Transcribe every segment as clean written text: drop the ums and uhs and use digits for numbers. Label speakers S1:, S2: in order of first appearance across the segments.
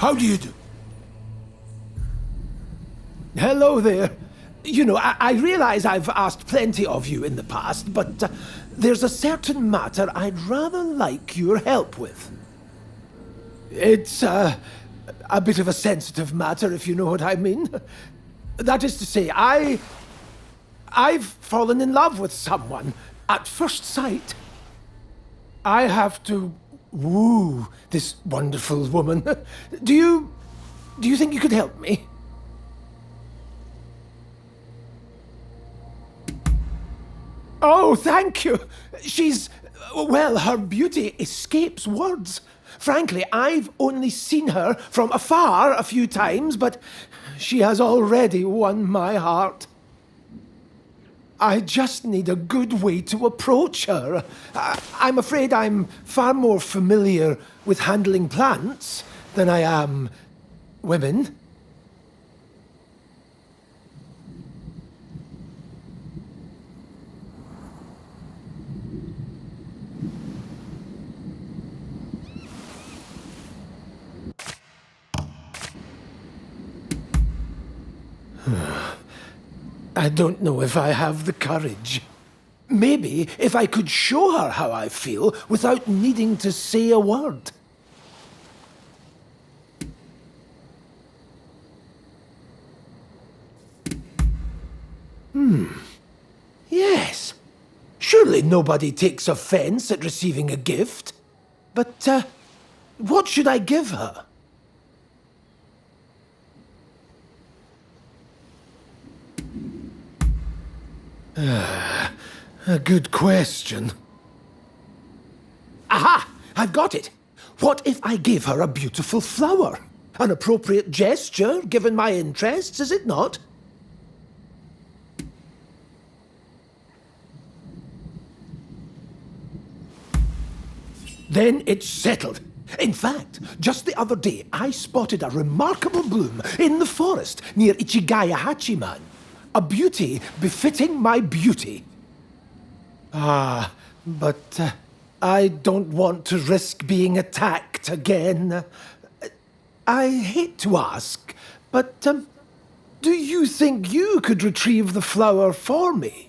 S1: How do you do? Hello there. You know, I realize I've asked plenty of you in the past, but there's a certain matter I'd rather like your help with. It's a bit of a sensitive matter, if you know what I mean. That is to say, I've fallen in love with someone at first sight. I have to woo this wonderful woman. Do you think you could help me? Oh, thank you. Well, her beauty escapes words. Frankly, I've only seen her from afar a few times, but she has already won my heart. I just need a good way to approach her. I'm afraid I'm far more familiar with handling plants than I am women. I don't know if I have the courage. Maybe if I could show her how I feel without needing to say a word. Yes. Surely nobody takes offense at receiving a gift. But, what should I give her? A good question. Aha! I've got it! What if I gave her a beautiful flower? An appropriate gesture, given my interests, is it not? Then it's settled. In fact, just the other day, I spotted a remarkable bloom in the forest near Ichigaya Hachiman. A beauty befitting my beauty. But I don't want to risk being attacked again. I hate to ask, but do you think you could retrieve the flower for me?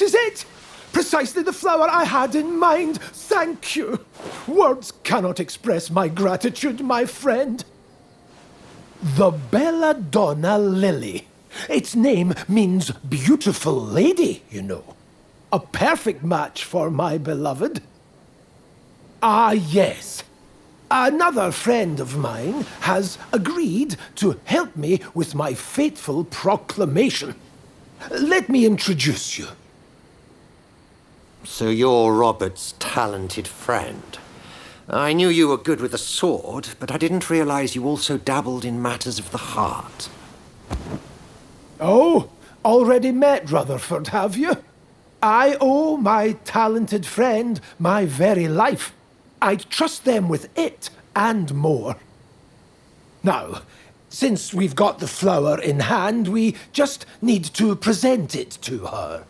S1: This is it! Precisely the flower I had in mind. Thank you. Words cannot express my gratitude, my friend. The Belladonna Lily. Its name means beautiful lady, you know. A perfect match for my beloved. Ah, yes. Another friend of mine has agreed to help me with my fateful proclamation. Let me introduce you.
S2: So you're Robert's talented friend. I knew you were good with a sword, but I didn't realize you also dabbled in matters of the heart.
S1: Oh, already met Rutherford, have you? I owe my talented friend my very life. I'd trust them with it and more. Now, since we've got the flower in hand, we just need to present it to her.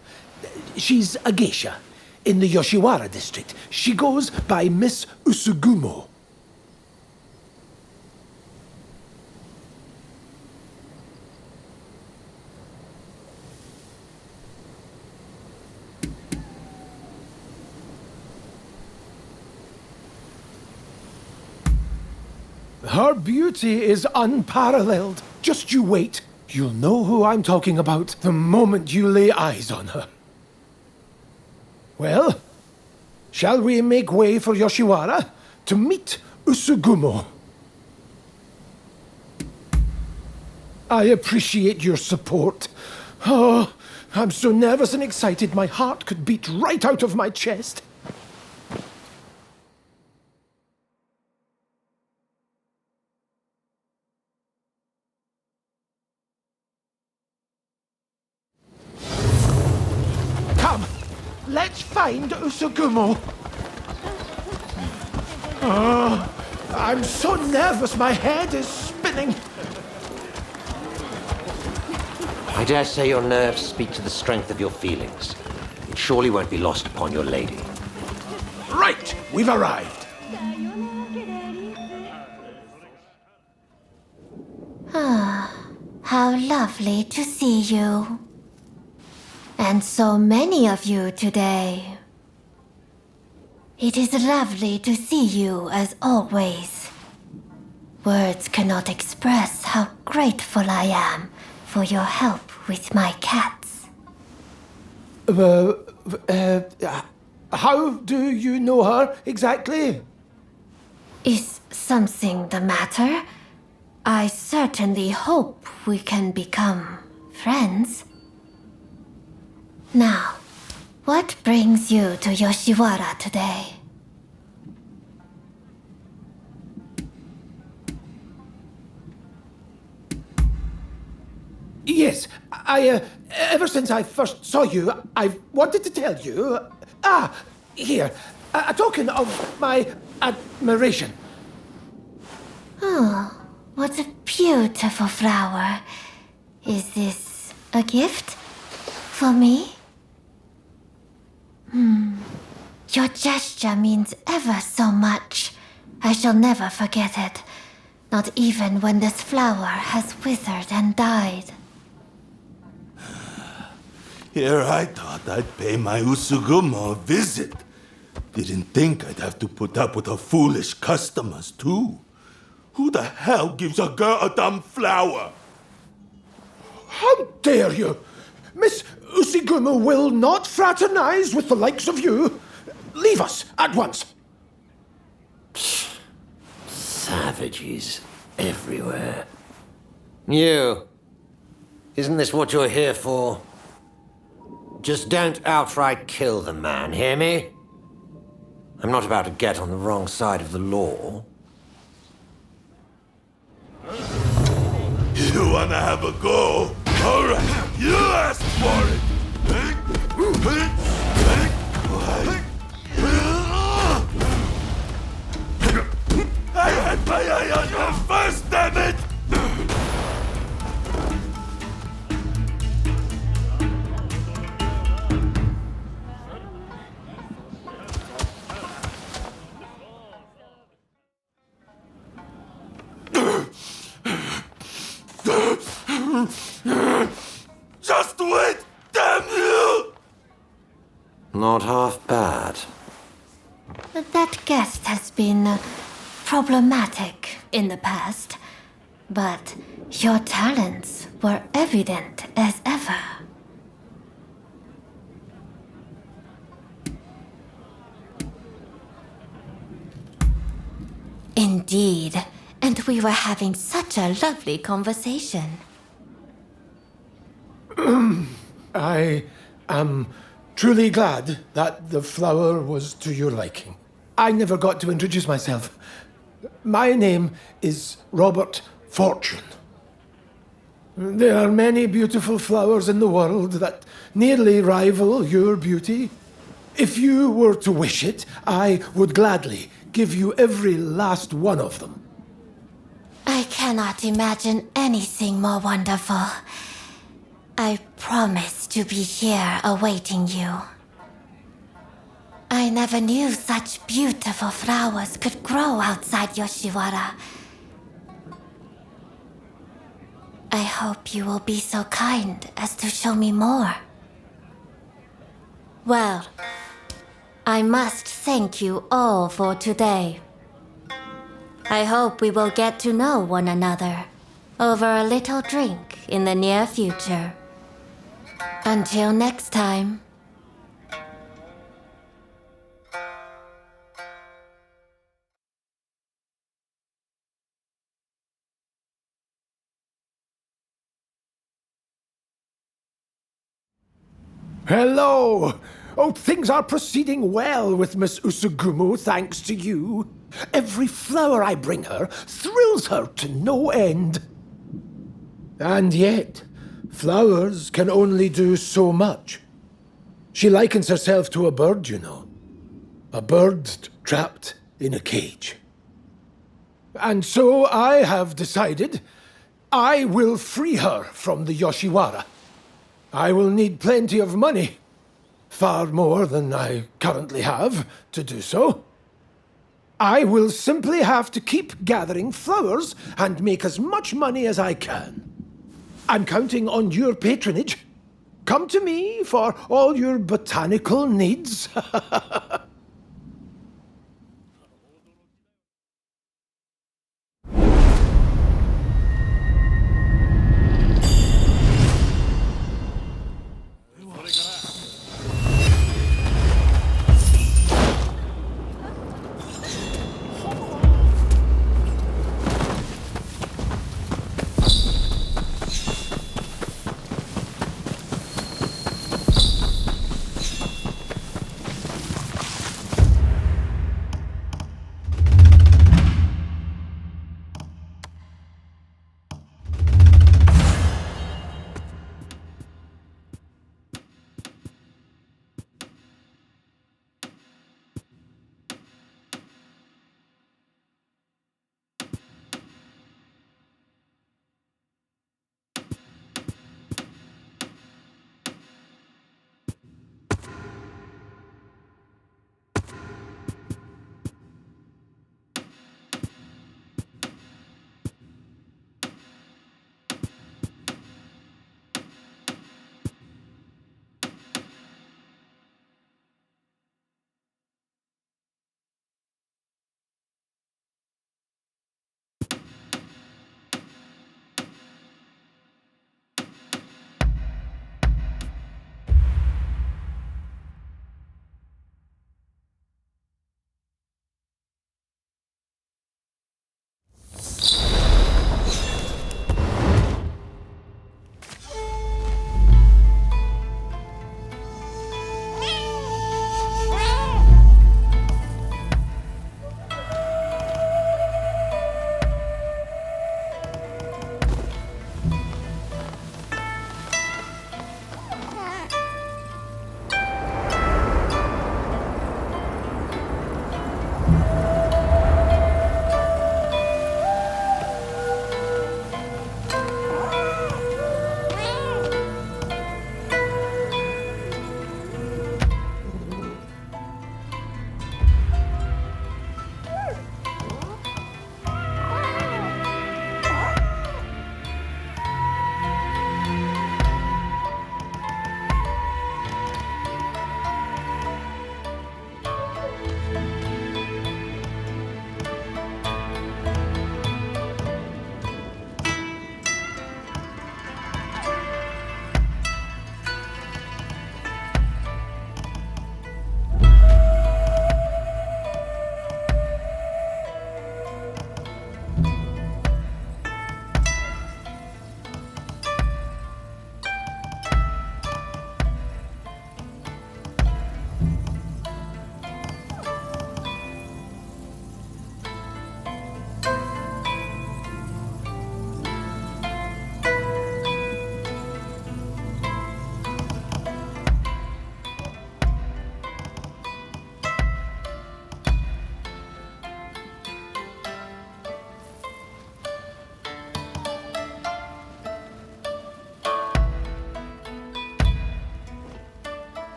S1: She's a geisha in the Yoshiwara district. She goes by Miss Usugumo. Her beauty is unparalleled. Just you wait. You'll know who I'm talking about the moment you lay eyes on her. Well, shall we make way for Yoshiwara to meet Usugumo? I appreciate your support. Oh, I'm so nervous and excited my heart could beat right out of my chest. Come, let's find Usugumo. Oh, I'm so nervous my head is spinning.
S2: I dare say your nerves speak to the strength of your feelings. It surely won't be lost upon your lady.
S1: Right, we've arrived.
S3: How lovely to see you. And so many of you today. It is lovely to see you as always. Words cannot express how grateful I am for your help with my cats.
S1: How do you know her exactly?
S3: Is something the matter? I certainly hope we can become friends. Now, what brings you to Yoshiwara today?
S1: Yes, ever since I first saw you, I've wanted to tell you. Here, a token of my admiration.
S3: Oh, what a beautiful flower. Is this a gift for me? Your gesture means ever so much. I shall never forget it. Not even when this flower has withered and died.
S4: Here I thought I'd pay my Usugumo a visit. Didn't think I'd have to put up with her foolish customers, too. Who the hell gives a girl a dumb flower?
S1: How dare you? Miss Usugumo will not fraternize with the likes of you. Leave us at once.
S2: Savages everywhere. You. Isn't this what you're here for? Just don't outright kill the man, hear me? I'm not about to get on the wrong side of the law.
S4: You wanna have a go? All right, you asked for it. I had my eye on you first, damn it! Just wait, damn you!
S2: Not half bad.
S3: That guest has been problematic in the past, but your talents were evident as ever. Indeed, and we were having such a lovely conversation.
S1: I am truly glad that the flower was to your liking. I never got to introduce myself. My name is Robert Fortune. There are many beautiful flowers in the world that nearly rival your beauty. If you were to wish it, I would gladly give you every last one of them.
S3: I cannot imagine anything more wonderful. I promise to be here awaiting you. I never knew such beautiful flowers could grow outside Yoshiwara. I hope you will be so kind as to show me more. Well, I must thank you all for today. I hope we will get to know one another over a little drink in the near future. Until next time.
S1: Hello! Oh, things are proceeding well with Miss Usugumo, thanks to you. Every flower I bring her thrills her to no end. And yet, flowers can only do so much. She likens herself to a bird, you know. A bird trapped in a cage. And so I have decided I will free her from the Yoshiwara. I will need plenty of money, far more than I currently have to do so. I will simply have to keep gathering flowers and make as much money as I can. I'm counting on your patronage. Come to me for all your botanical needs.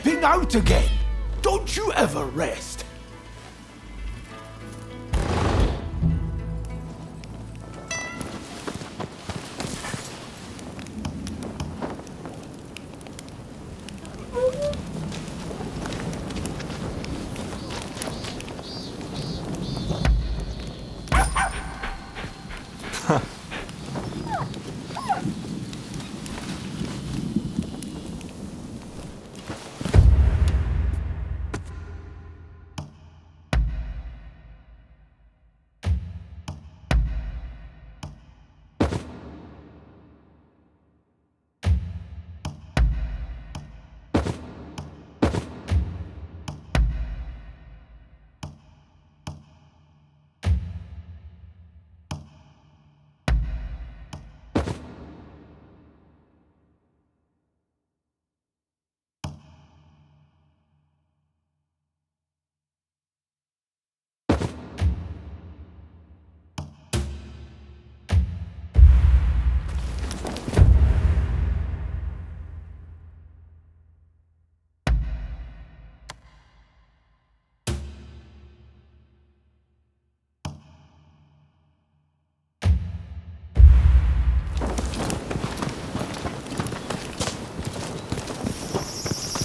S1: wiping out again. Don't you ever rest.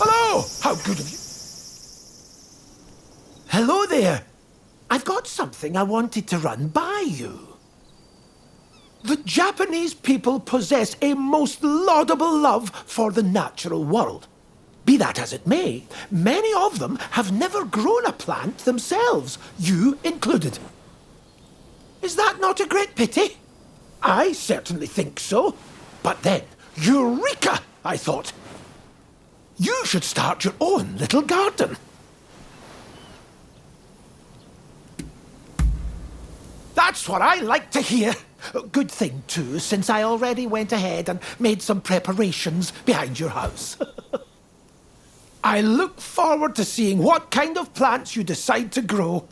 S1: Hello! How good of you. Hello there. I've got something I wanted to run by you. The Japanese people possess a most laudable love for the natural world. Be that as it may, many of them have never grown a plant themselves, you included. Is that not a great pity? I certainly think so. But then, Eureka, I thought. You should start your own little garden. That's what I like to hear. Good thing, too, since I already went ahead and made some preparations behind your house. I look forward to seeing what kind of plants you decide to grow.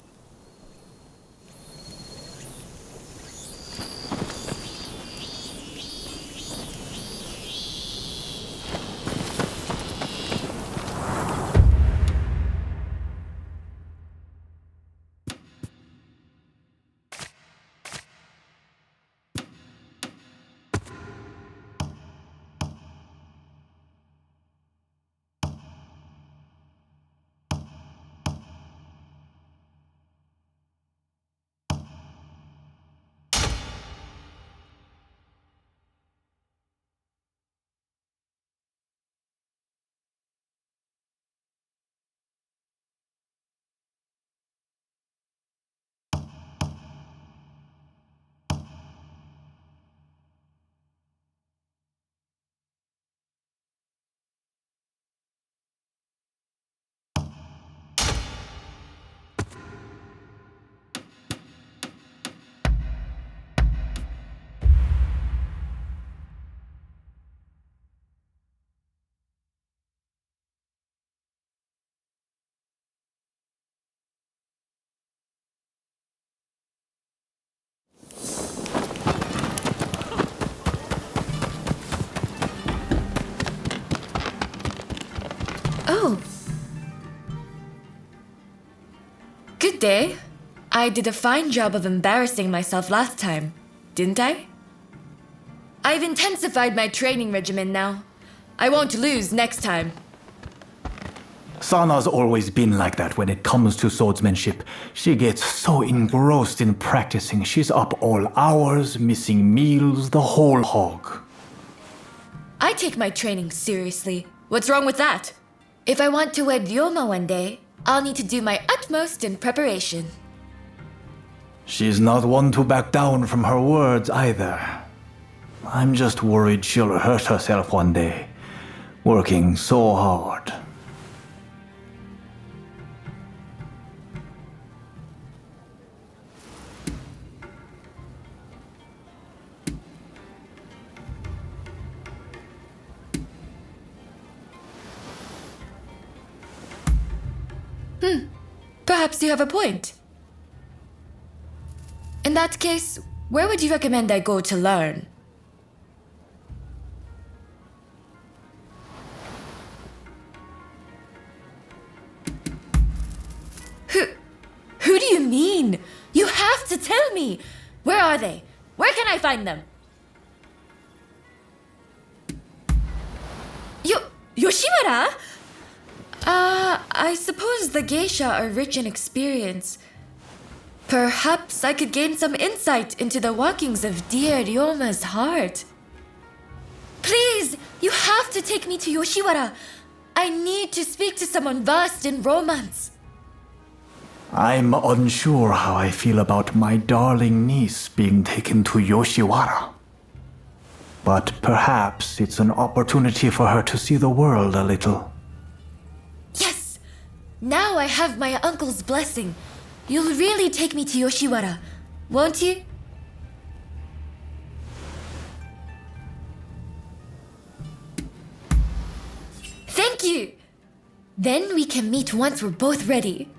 S5: Oh. Good day. I did a fine job of embarrassing myself last time, didn't I? I've intensified my training regimen now. I won't lose next time.
S6: Sana's always been like that when it comes to swordsmanship. She gets so engrossed in practicing, she's up all hours, missing meals, the whole hog.
S5: I take my training seriously. What's wrong with that? If I want to wed Ryoma one day, I'll need to do my utmost in preparation.
S6: She's not one to back down from her words either. I'm just worried she'll hurt herself one day, working so hard.
S5: Perhaps you have a point. In that case, where would you recommend I go to learn? tell me! Where are they? Where can I find them? Yoshiwara? I suppose the geisha are rich in experience. Perhaps I could gain some insight into the workings of dear Ryoma's heart. Please, you have to take me to Yoshiwara. I need to speak to someone versed in romance.
S6: I'm unsure how I feel about my darling niece being taken to Yoshiwara. But perhaps it's an opportunity for her to see the world a little.
S5: Yes! Now I have my uncle's blessing. You'll really take me to Yoshiwara, won't you? Thank you! Then we can meet once we're both ready.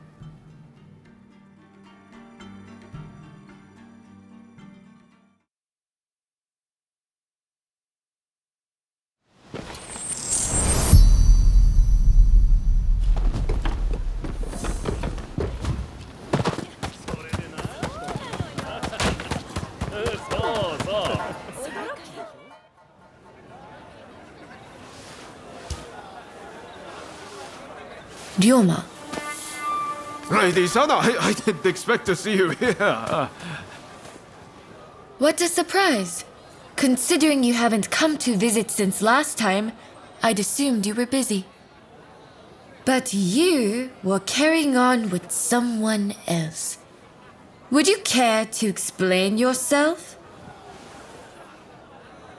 S5: Ryoma.
S7: Lady Sana, I didn't expect to see you here.
S5: What a surprise! Considering you haven't come to visit since last time, I'd assumed you were busy. But you were carrying on with someone else. Would you care to explain yourself?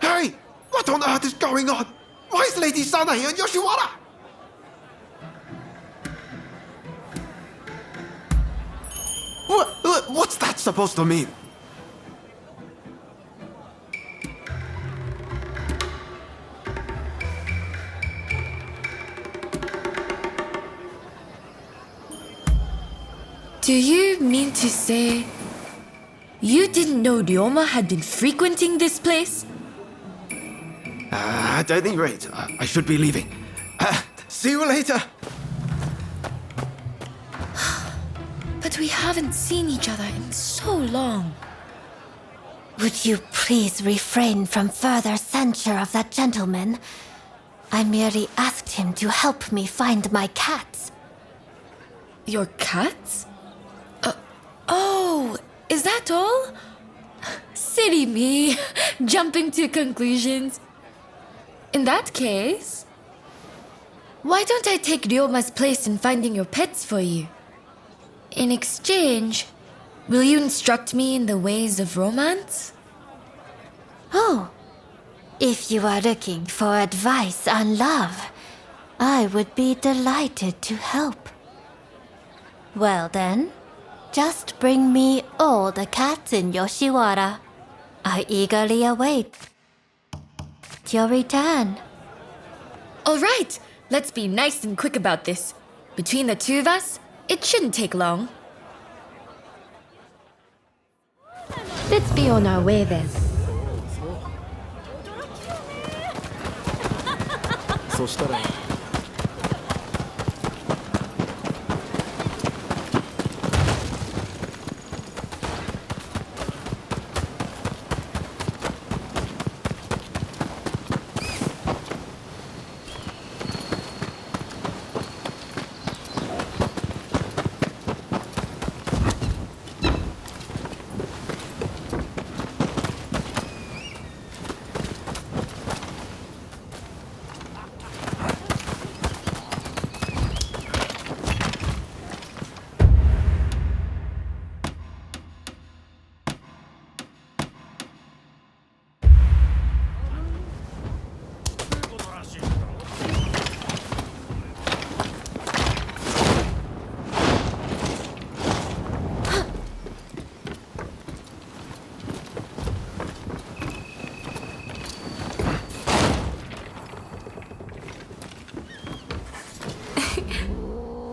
S7: Hey, what on earth is going on? Why is Lady Sana here in Yoshiwara? What's that supposed to mean?
S5: Do you mean to say you didn't know Ryoma had been frequenting this place?
S7: At any rate, I should be leaving. See you later.
S5: But we haven't seen each other in so long.
S3: Would you please refrain from further censure of that gentleman? I merely asked him to help me find my cats.
S5: Your cats? Oh, is that all? Silly me, jumping to conclusions. In that case, why don't I take Ryoma's place in finding your pets for you? In exchange, will you instruct me in the ways of romance?
S3: Oh, if you are looking for advice on love, I would be delighted to help. Well then, just bring me all the cats in Yoshiwara. I eagerly await your return.
S5: All right, let's be nice and quick about this. Between the two of us, it shouldn't take long.
S8: Let's be on our way then.
S7: そしたら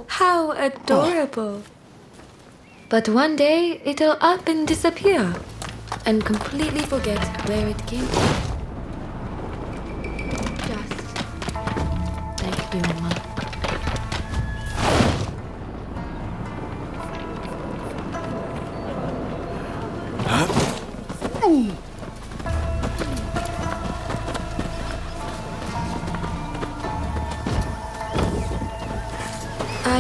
S8: How adorable. But one day it'll up and disappear and completely forget where it came from. Just like Ryoma.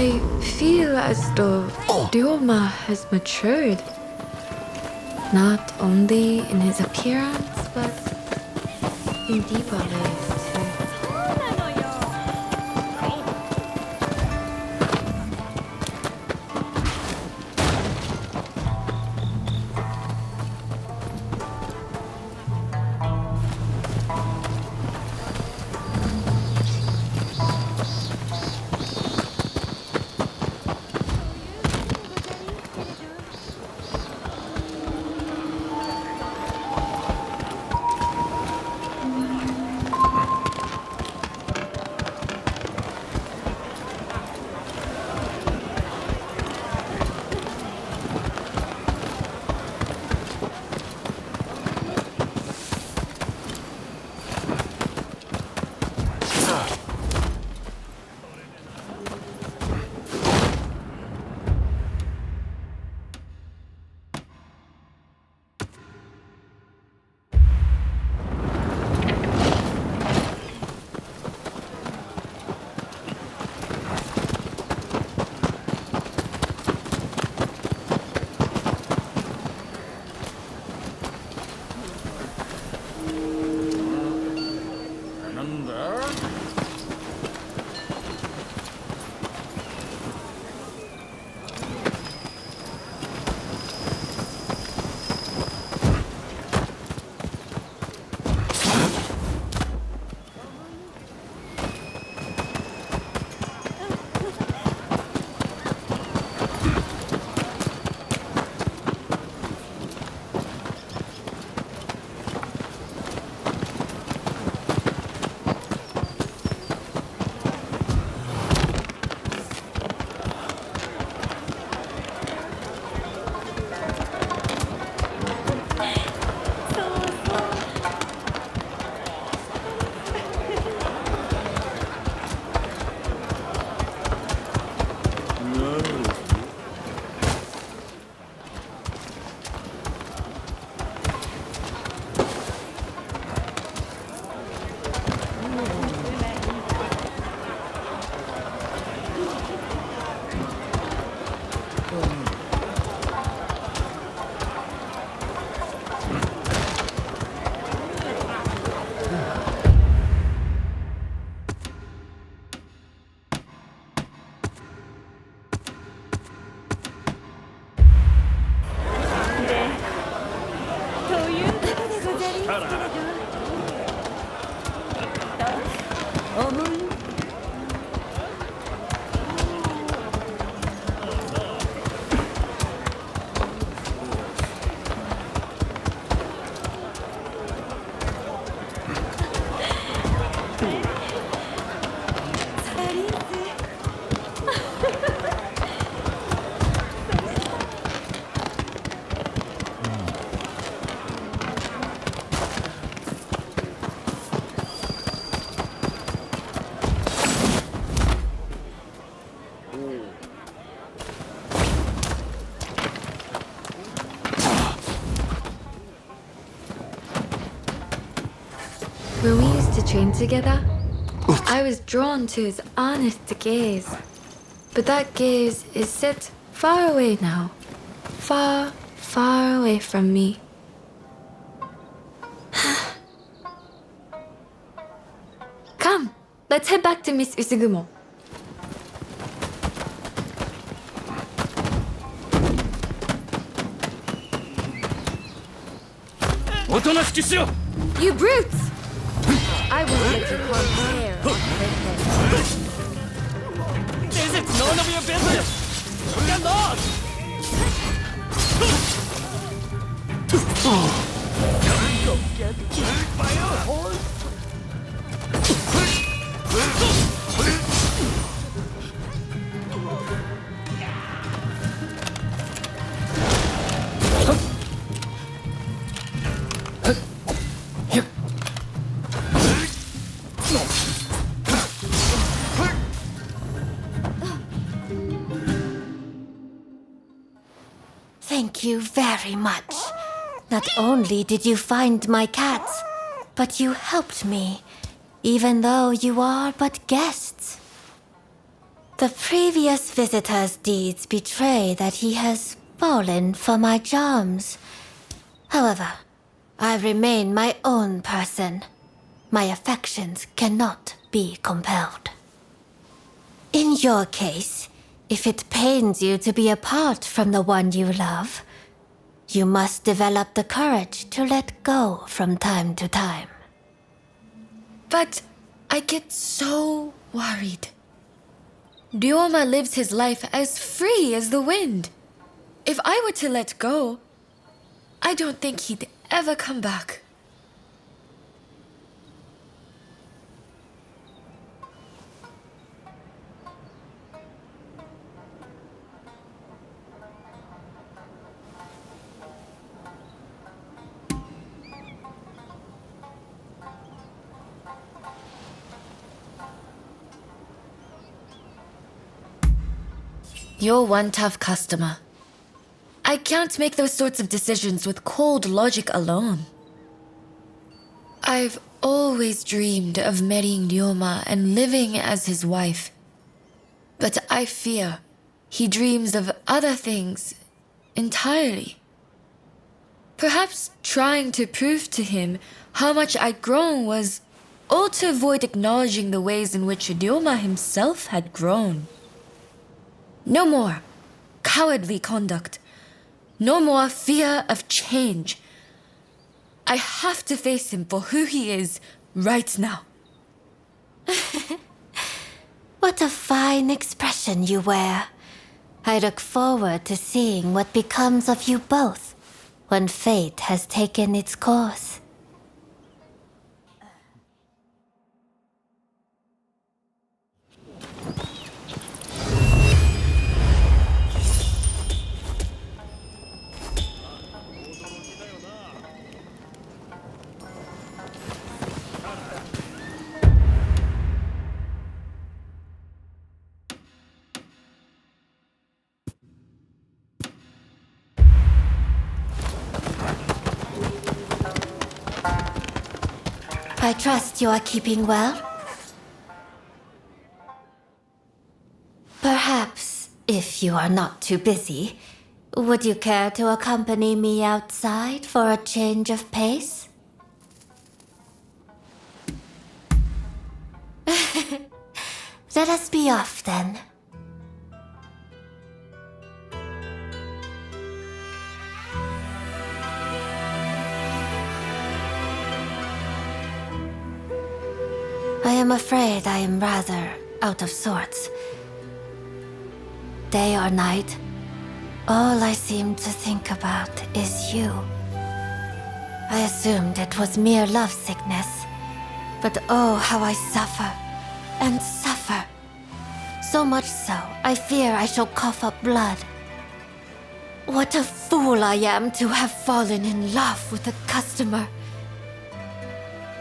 S8: I feel as though Ryoma has matured. Not only in his appearance, but in deeper ways too. When we used to train together, I was drawn to his honest gaze. But that gaze is set far away now. Far, far away from me. Come, let's head back to Miss Usugumo.
S9: おとなしくしろ
S8: You brutes! I won't let you harm hair on her head.
S9: This is none of your business! Get lost! Go get kicked by a horse!
S3: Thank you very much. Not only did you find my cats, but you helped me, even though you are but guests. The previous visitor's deeds betray that he has fallen for my charms. However, I remain my own person. My affections cannot be compelled. In your case, if it pains you to be apart from the one you love, you must develop the courage to let go from time to time.
S5: But I get so worried. Ryoma lives his life as free as the wind. If I were to let go, I don't think he'd ever come back. You're one tough customer. I can't make those sorts of decisions with cold logic alone. I've always dreamed of marrying Ryoma and living as his wife. But I fear he dreams of other things entirely. Perhaps trying to prove to him how much I'd grown was all to avoid acknowledging the ways in which Ryoma himself had grown. No more cowardly conduct. No more fear of change. I have to face him for who he is right now.
S3: What a fine expression you wear. I look forward to seeing what becomes of you both when fate has taken its course. I trust you are keeping well? Perhaps, if you are not too busy, would you care to accompany me outside for a change of pace? Let us be off then. I am afraid I am rather out of sorts. Day or night, all I seem to think about is you. I assumed it was mere lovesickness, but oh, how I suffer and suffer. So much so, I fear I shall cough up blood. What a fool I am to have fallen in love with a customer.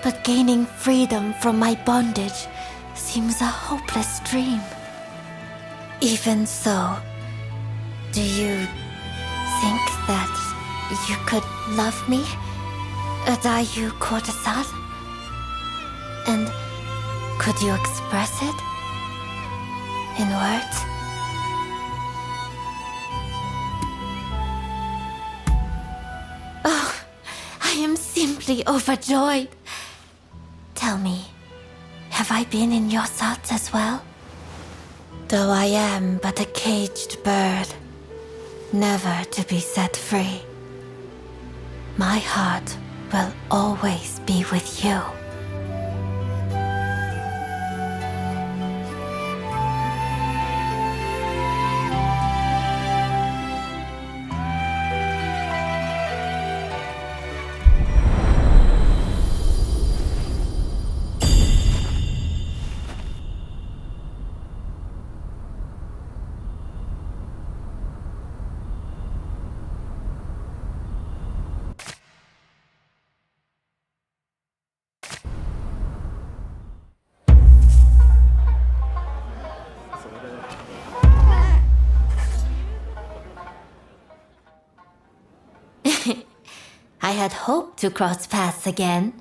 S3: But gaining freedom from my bondage seems a hopeless dream. Even so, do you think that you could love me? Adayu courtesan? And could you express it in words? Oh, I am simply overjoyed. Tell me, have I been in your thoughts as well? Though I am but a caged bird, never to be set free, my heart will always be with you. I had hoped to cross paths again.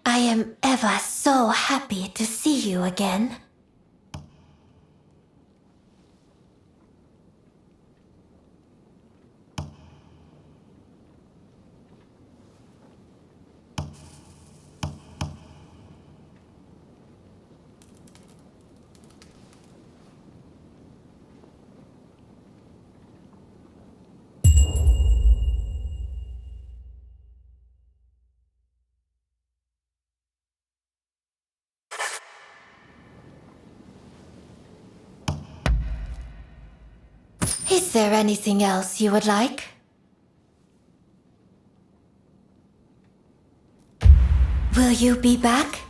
S3: I am ever so happy to see you again. Is there anything else you would like? Will you be back?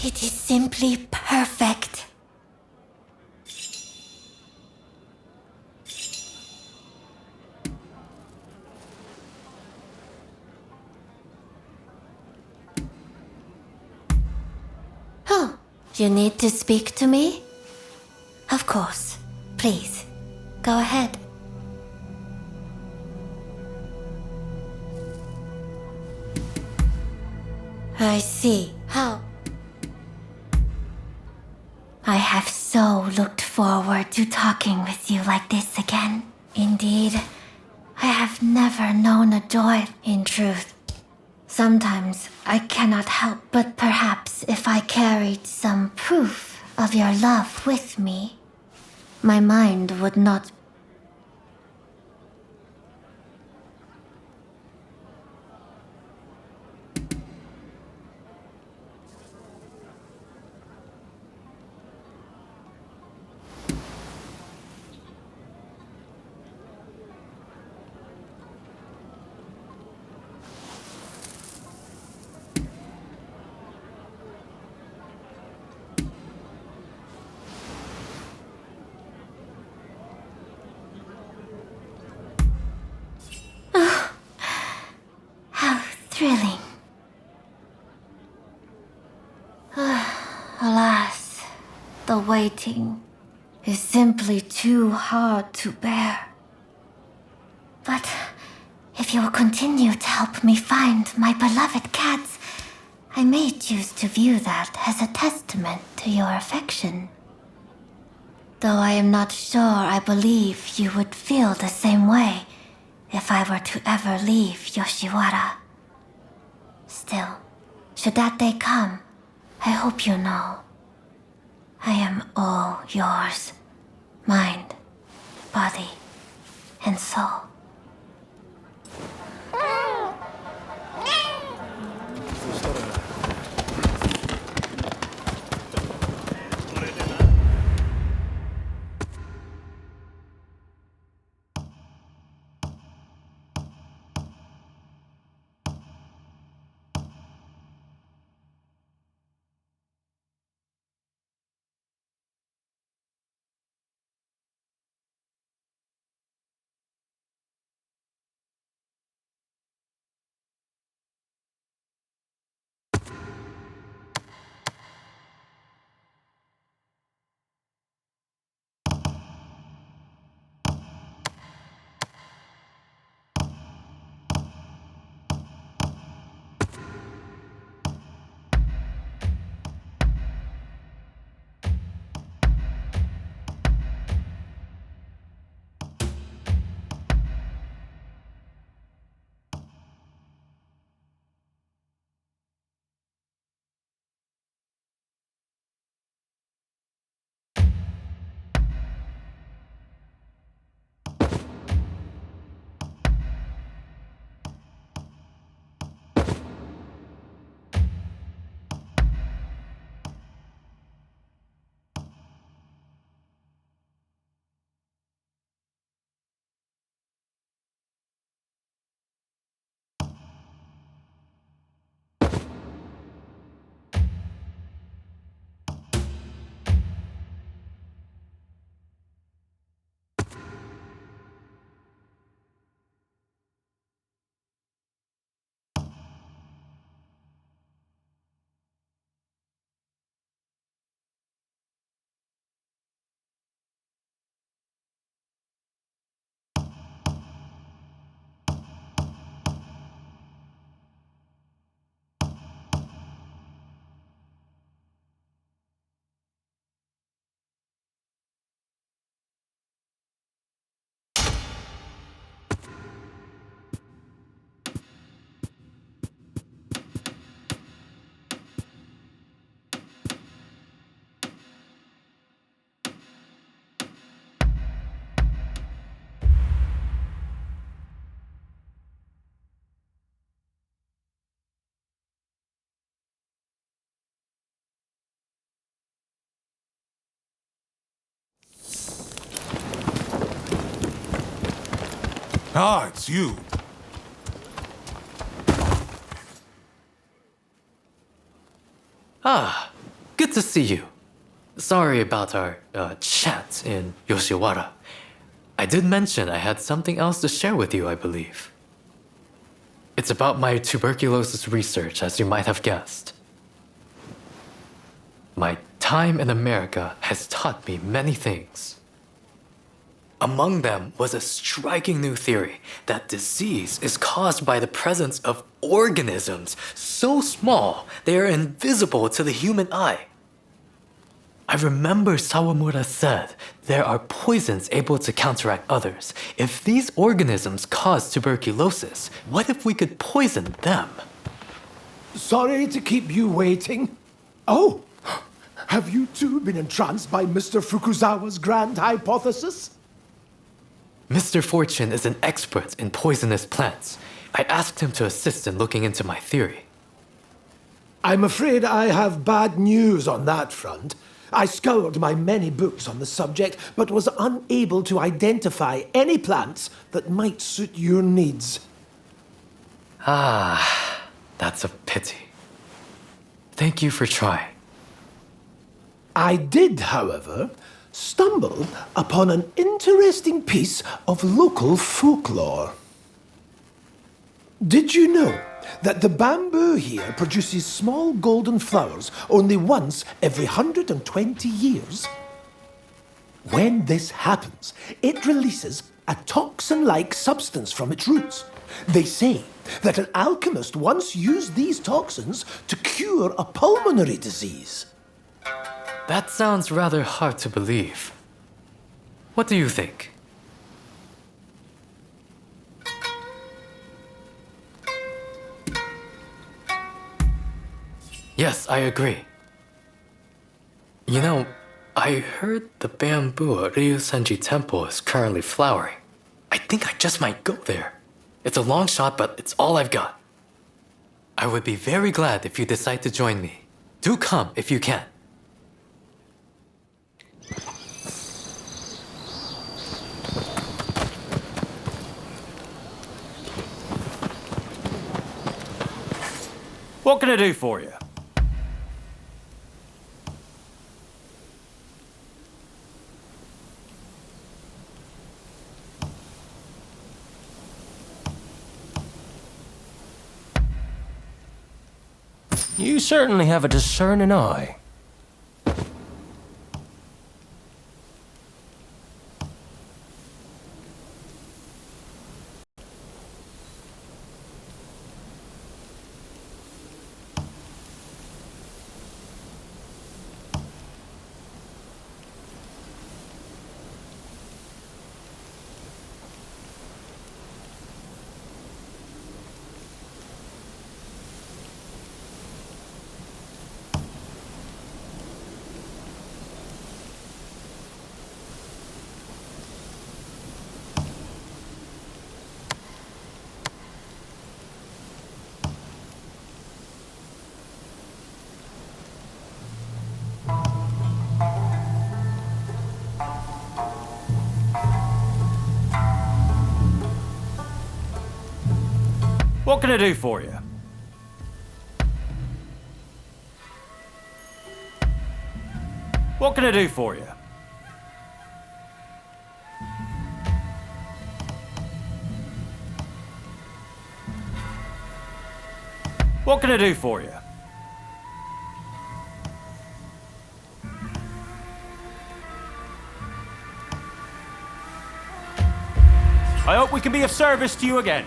S3: It is simply perfect. Oh, you need to speak to me? Of course. Please, go ahead. I see. How? I have so looked forward to talking with you like this again. Indeed, I have never known a joy in truth. Sometimes I cannot help but perhaps if I carried some proof of your love with me, my mind would not. How thrilling. Alas, the waiting is simply too hard to bear. But if you will continue to help me find my beloved cats, I may choose to view that as a testament to your affection. Though I am not sure I believe you would feel the same way if I were to ever leave Yoshiwara. Still, should that day come, I hope you know I am all yours. Mind, body, and soul.
S4: Ah, it's you.
S10: Ah, good to see you. Sorry about our chat in Yoshiwara. I did mention I had something else to share with you, I believe. It's about my tuberculosis research, as you might have guessed. My time in America has taught me many things. Among them was a striking new theory that disease is caused by the presence of organisms so small they are invisible to the human eye. I remember Sawamura said there are poisons able to counteract others. If these organisms cause tuberculosis, what if we could poison them?
S1: Sorry to keep you waiting. Oh, have you too been entranced by Mr. Fukuzawa's grand hypothesis?
S10: Mr. Fortune is an expert in poisonous plants. I asked him to assist in looking into my theory.
S1: I'm afraid I have bad news on that front. I scoured my many books on the subject, but was unable to identify any plants that might suit your needs.
S10: Ah, that's a pity. Thank you for trying.
S1: I did, however, stumble upon an interesting piece of local folklore. Did you know that the bamboo here produces small golden flowers only once every 120 years? When this happens, it releases a toxin-like substance from its roots. They say that an alchemist once used these toxins to cure a pulmonary disease.
S10: That sounds rather hard to believe. What do you think? Yes, I agree. You know, I heard the bamboo at Ryusenji Temple is currently flowering. I think I just might go there. It's a long shot, but it's all I've got. I would be very glad if you decide to join me. Do come if you can.
S9: What can I do for you? You certainly have a discerning eye. What can I do for you? What can I do for you? What can I do for you? I hope we can be of service to you again.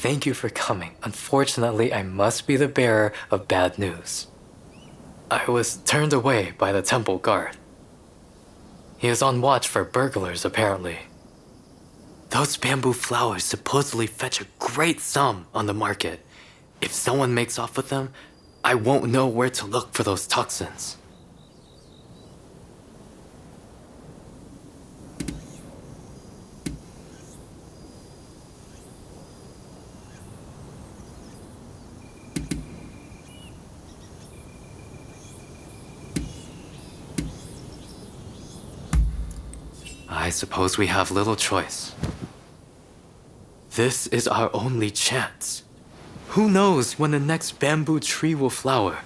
S10: Thank you for coming. Unfortunately, I must be the bearer of bad news. I was turned away by the temple guard. He is on watch for burglars, apparently. Those bamboo flowers supposedly fetch a great sum on the market. If someone makes off with them, I won't know where to look for those toxins. I suppose we have little choice. This is our only chance. Who knows when the next bamboo tree will flower?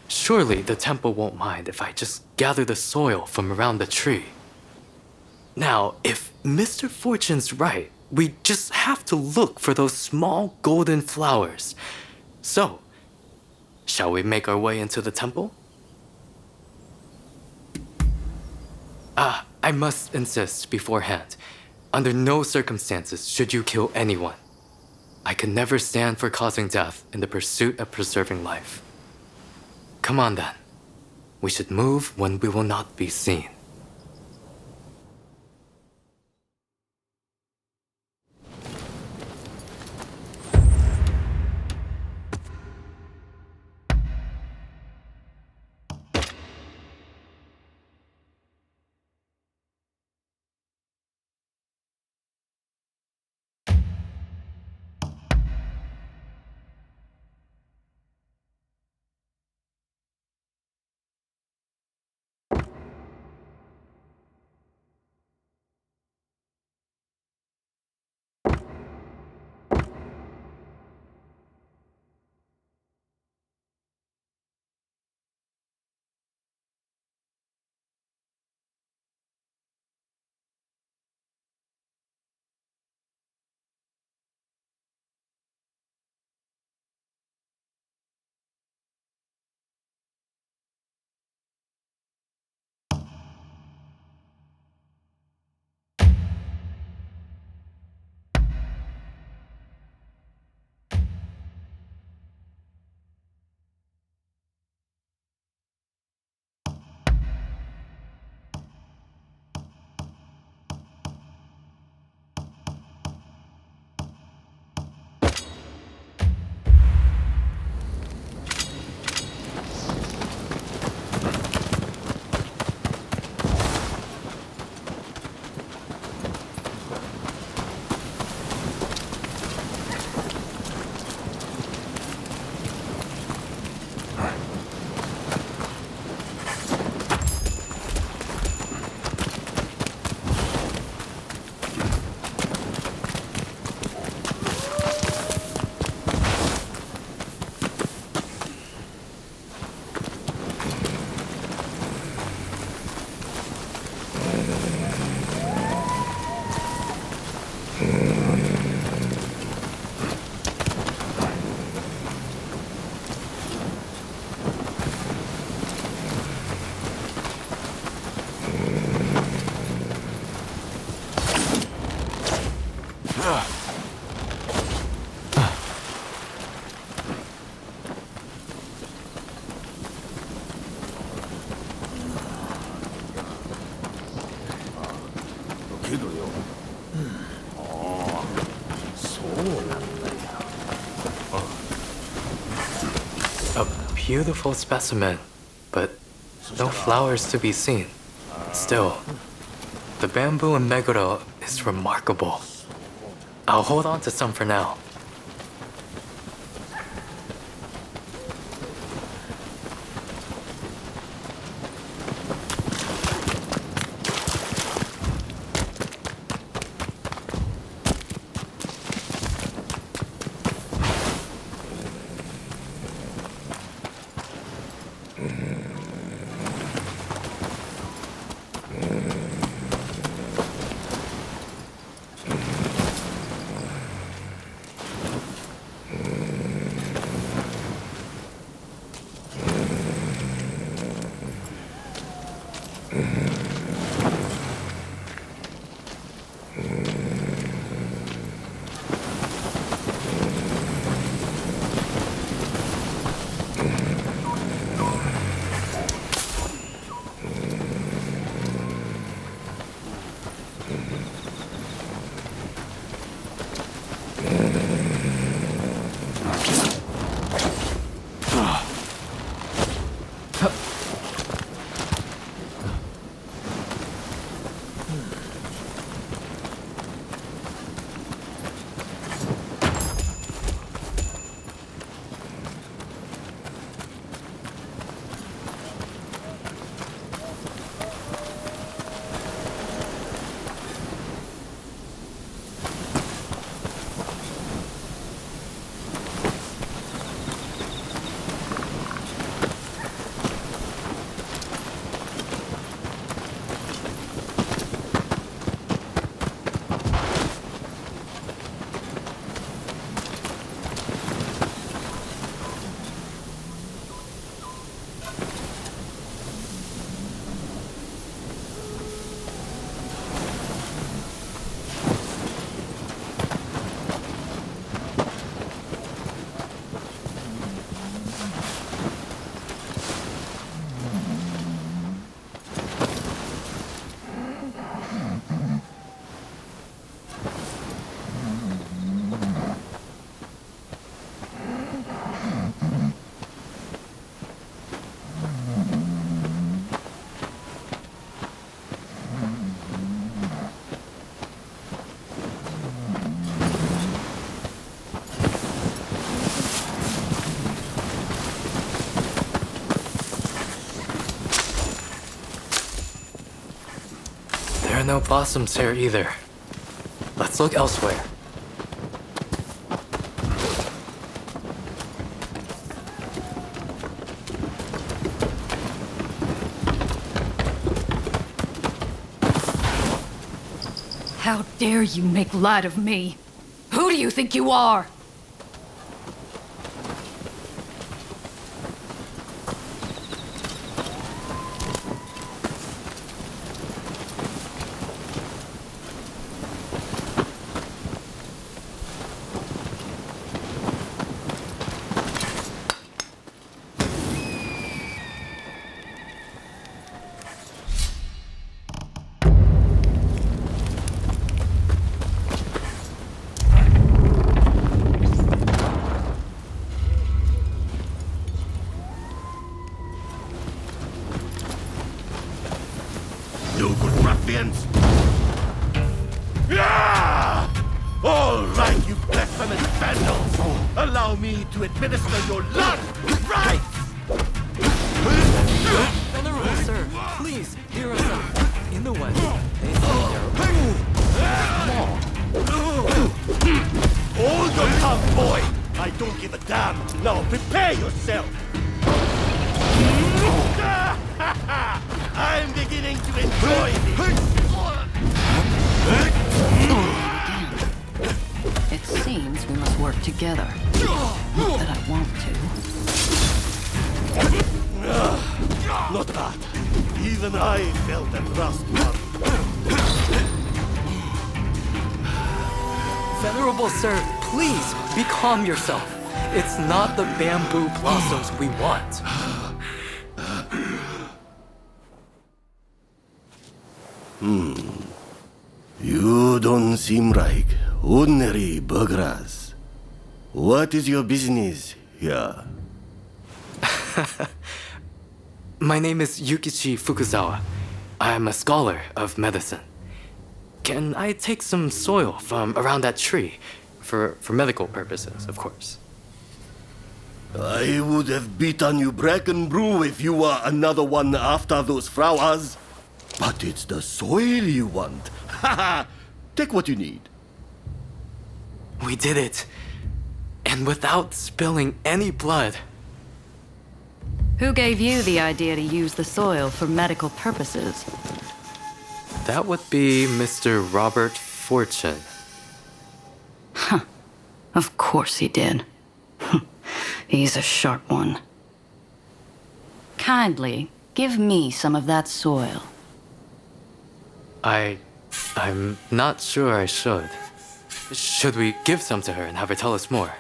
S10: Surely the temple won't mind if I just gather the soil from around the tree. Now, if Mr. Fortune's right, we just have to look for those small golden flowers. So, shall we make our way into the temple? I must insist beforehand. Under no circumstances should you kill anyone. I can never stand for causing death in the pursuit of preserving life. Come on then. We should move when we will not be seen. A beautiful specimen, but no flowers to be seen. Still, the bamboo in Meguro is remarkable. I'll hold on to some for now. are no blossoms here either. Let's look elsewhere.
S11: How dare you make light of me? Who do you think you are?
S4: You good ruffians! Yeah! All right, you blasphemous vandals! Allow me to administer your last rites!
S10: Venerable sir, please hear us out. In the West, they say
S4: Hold your tongue, boy! I don't give a damn! Now prepare yourself! I'm beginning to enjoy this!
S11: It seems we must work together. Not that I want to.
S4: Not that. Even I felt the thrust once.
S10: Venerable sir, please be calm yourself. It's not the bamboo blossoms we want.
S4: You don't seem like ordinary burghers. What is your business here?
S10: My name is Yukichi Fukuzawa. I am a scholar of medicine. Can I take some soil from around that tree? For medical purposes, of course.
S4: I would have beaten you bracken brew if you were another one after those flowers. But it's the soil you want. Haha! Take what you need.
S10: We did it. And without spilling any blood.
S11: Who gave you the idea to use the soil for medical purposes?
S10: That would be Mr. Robert Fortune.
S11: Of course he did. He's a sharp one. Kindly give me some of that soil.
S10: I'm not sure I should. Should we give some to her and have her tell us more?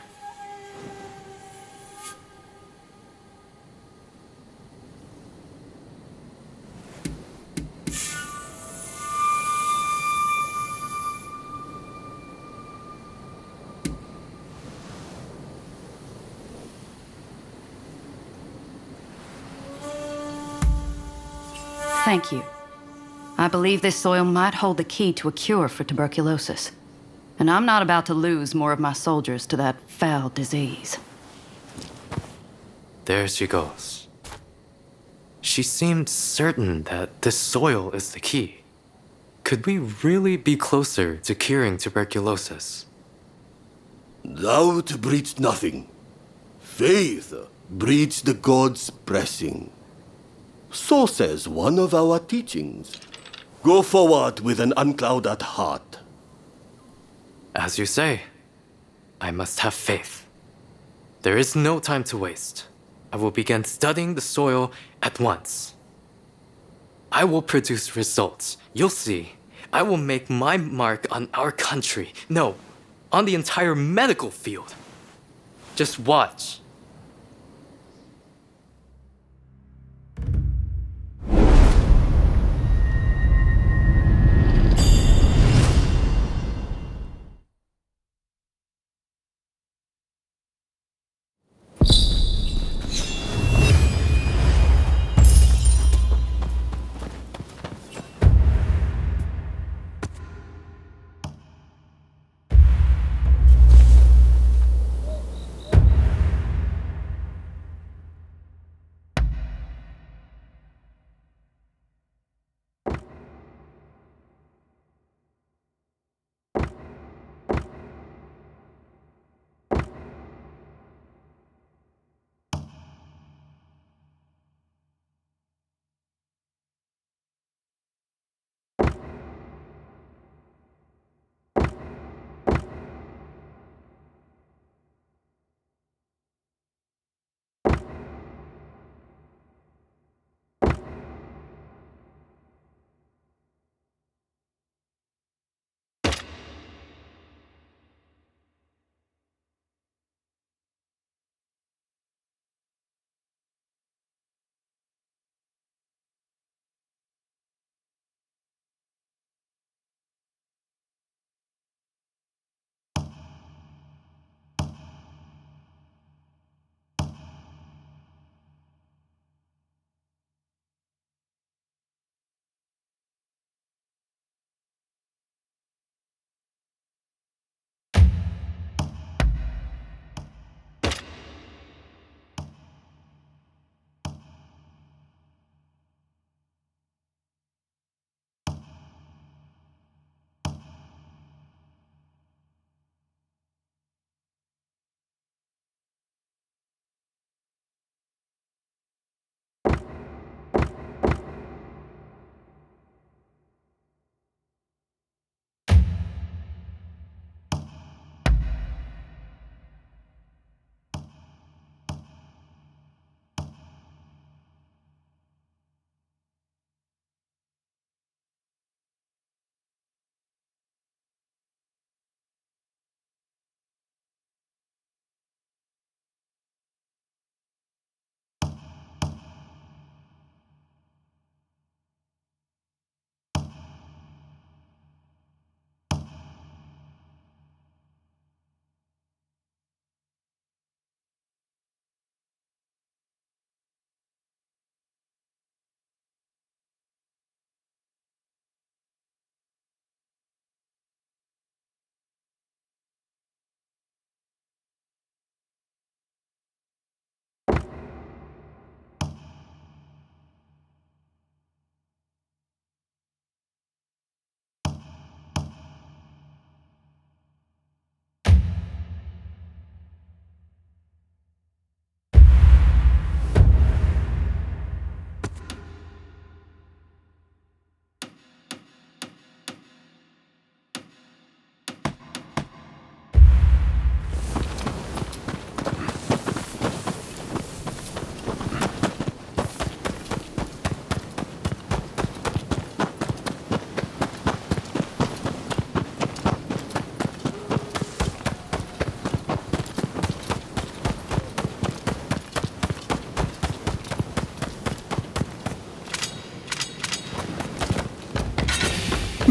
S11: Thank you. I believe this soil might hold the key to a cure for tuberculosis. And I'm not about to lose more of my soldiers to that foul disease.
S10: There she goes. She seemed certain that this soil is the key. Could we really be closer to curing tuberculosis?
S4: Doubt breeds nothing. Faith breeds the gods' blessing. So says one of our teachings. Go forward with an unclouded heart.
S10: As you say, I must have faith. There is no time to waste. I will begin studying the soil at once. I will produce results. You'll see. I will make my mark on our country. No, on the entire medical field. Just watch.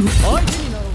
S9: 相手になろう。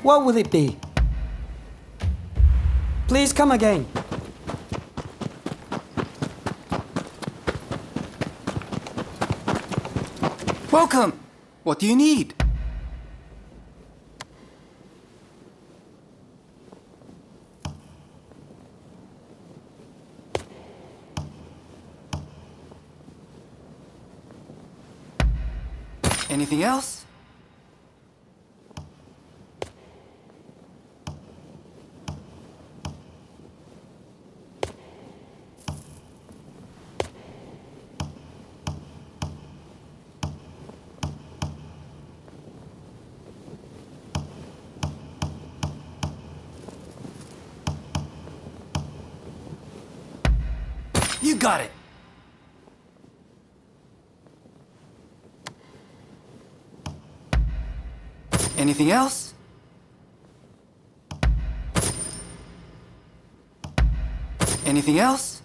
S12: What will it be? Please come again.
S13: Welcome! What do you need? Anything else? You got it! Anything else? Anything else?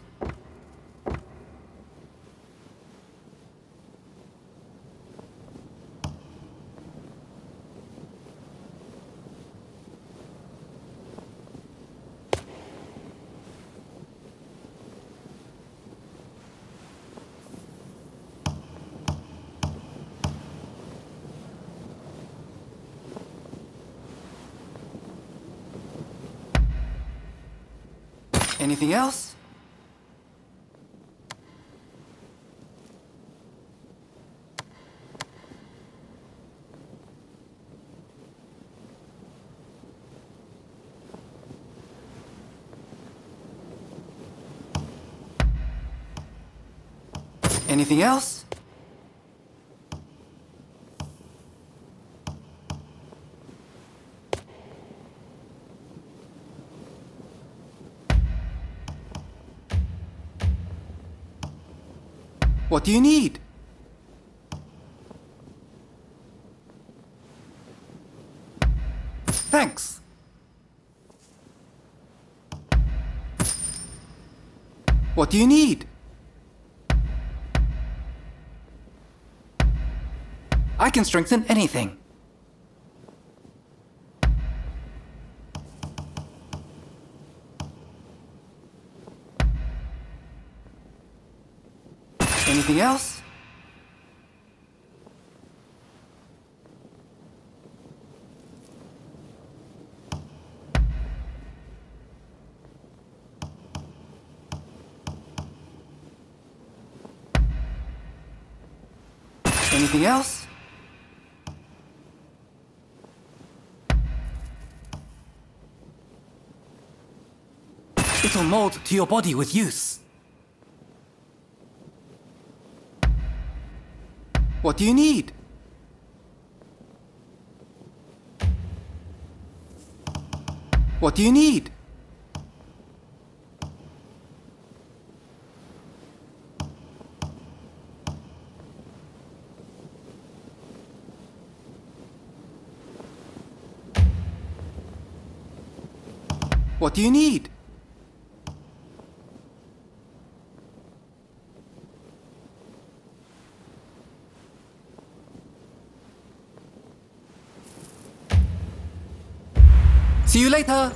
S13: Anything else? Anything else? What do you need? Thanks. What do you need? I can strengthen anything. Anything else? Anything else? It'll mold to your body with use. What do you need? What do you need? What do you need? See you later!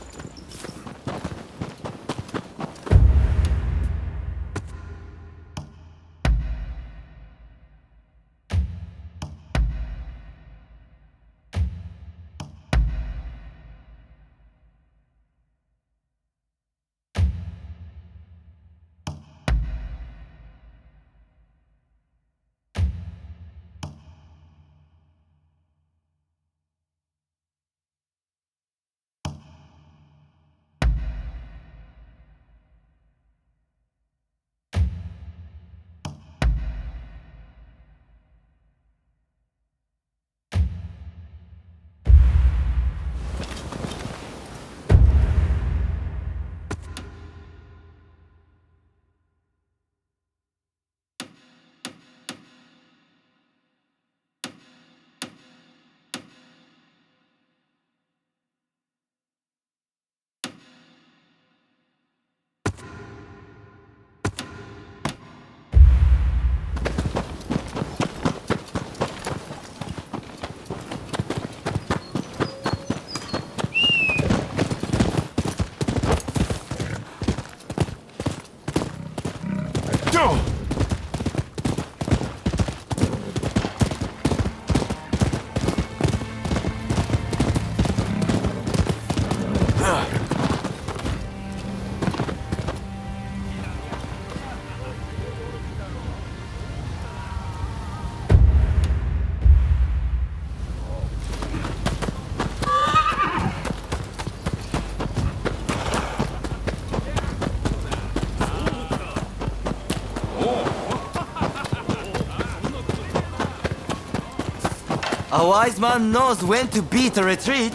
S13: A wise man knows when to beat a retreat.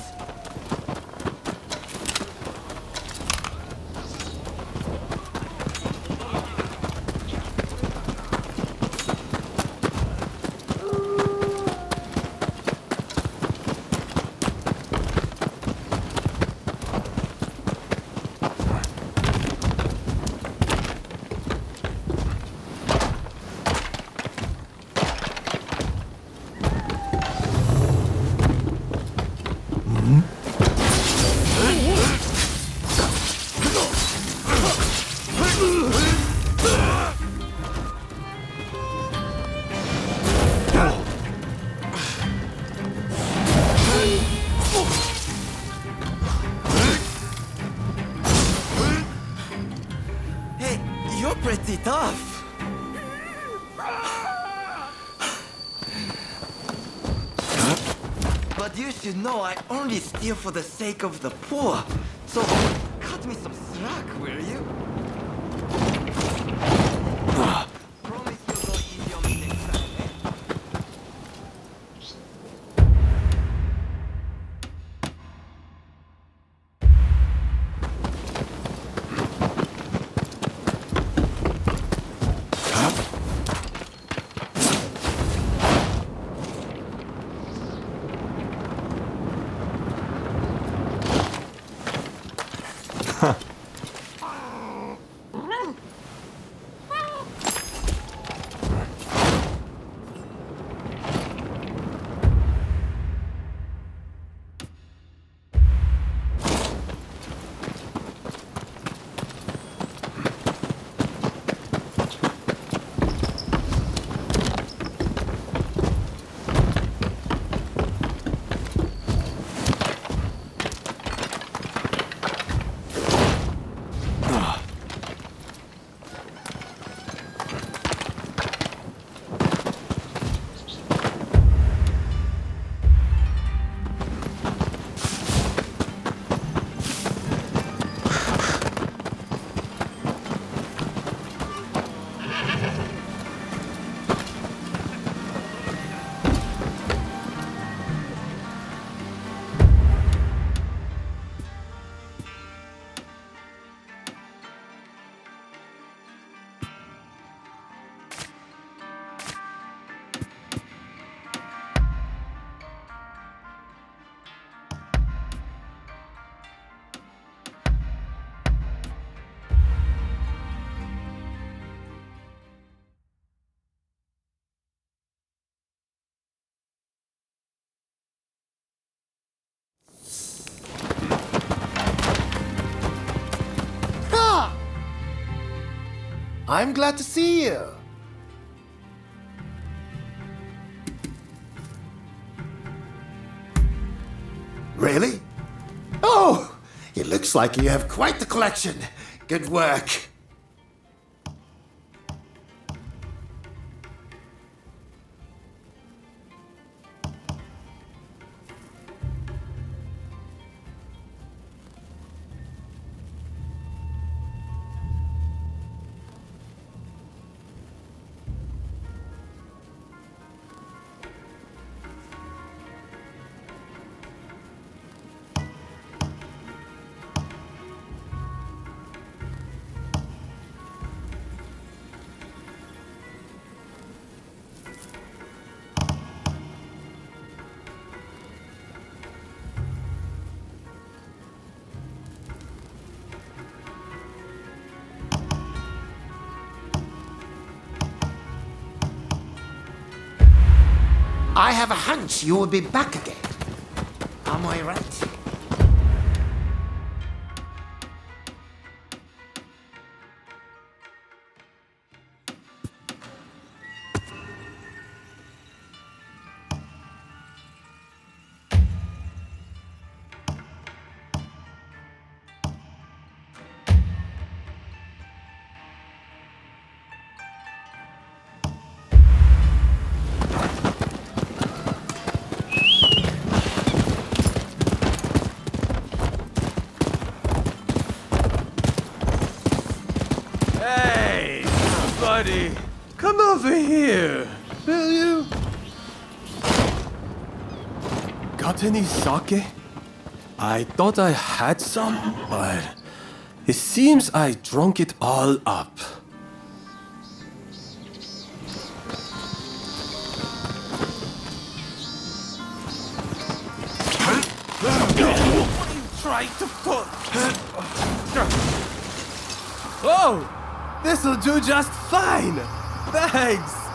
S13: Hey, you're pretty tough. But you should know I only steal for the sake of the poor. So, cut me some slack, will you? Promise you'll go easy on me next time, eh?
S1: I'm glad to see you.
S14: Really? Oh, it looks like you have quite the collection. Good work. I have a hunch you will be back again. Am I right?
S7: Buddy, come over here, will you?
S15: got any sake? I thought I had some, but it seems I drunk it all up.
S1: Try to pull.
S15: Oh! This'll do just fine! Thanks!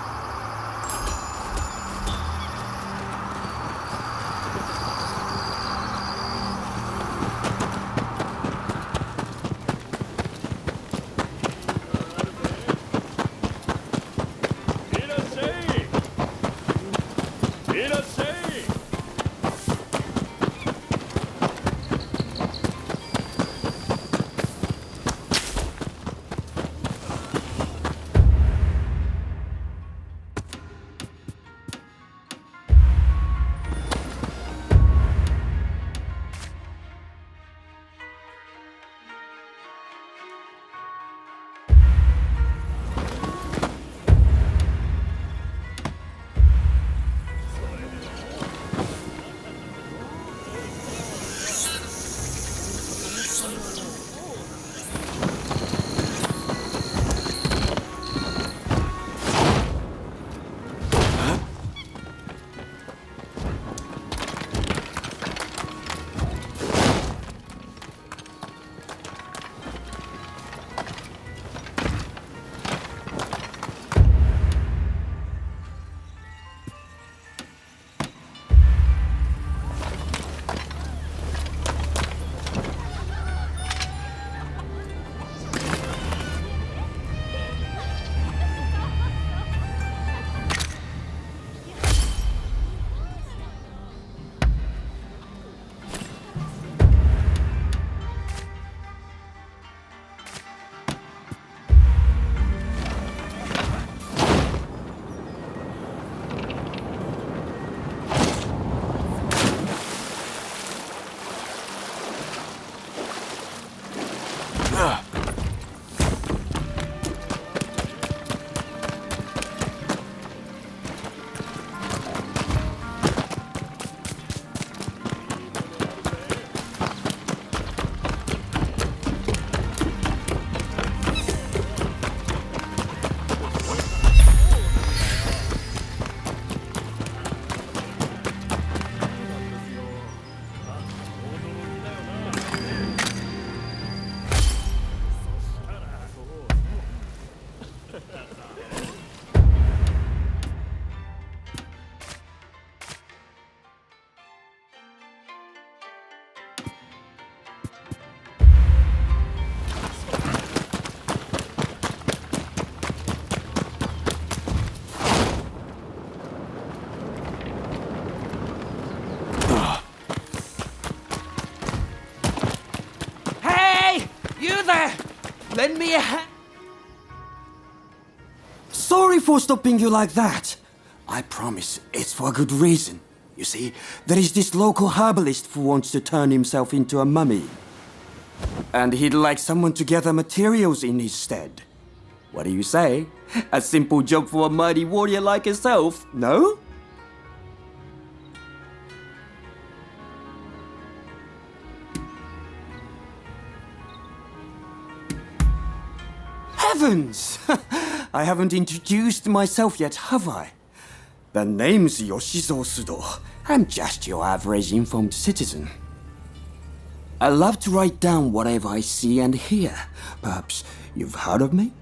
S12: Lend me a hand. Sorry for stopping you like that. I promise it's for a good reason. You see, there is this local herbalist who wants to turn himself into a mummy. And he'd like someone to gather materials in his stead. What do you say? A simple job for a mighty warrior like yourself, no? Heavens! I haven't introduced myself yet, have I? The name's Yoshizo Sudo. I'm just your average informed citizen. I love to write down whatever I see and hear. Perhaps you've heard of me?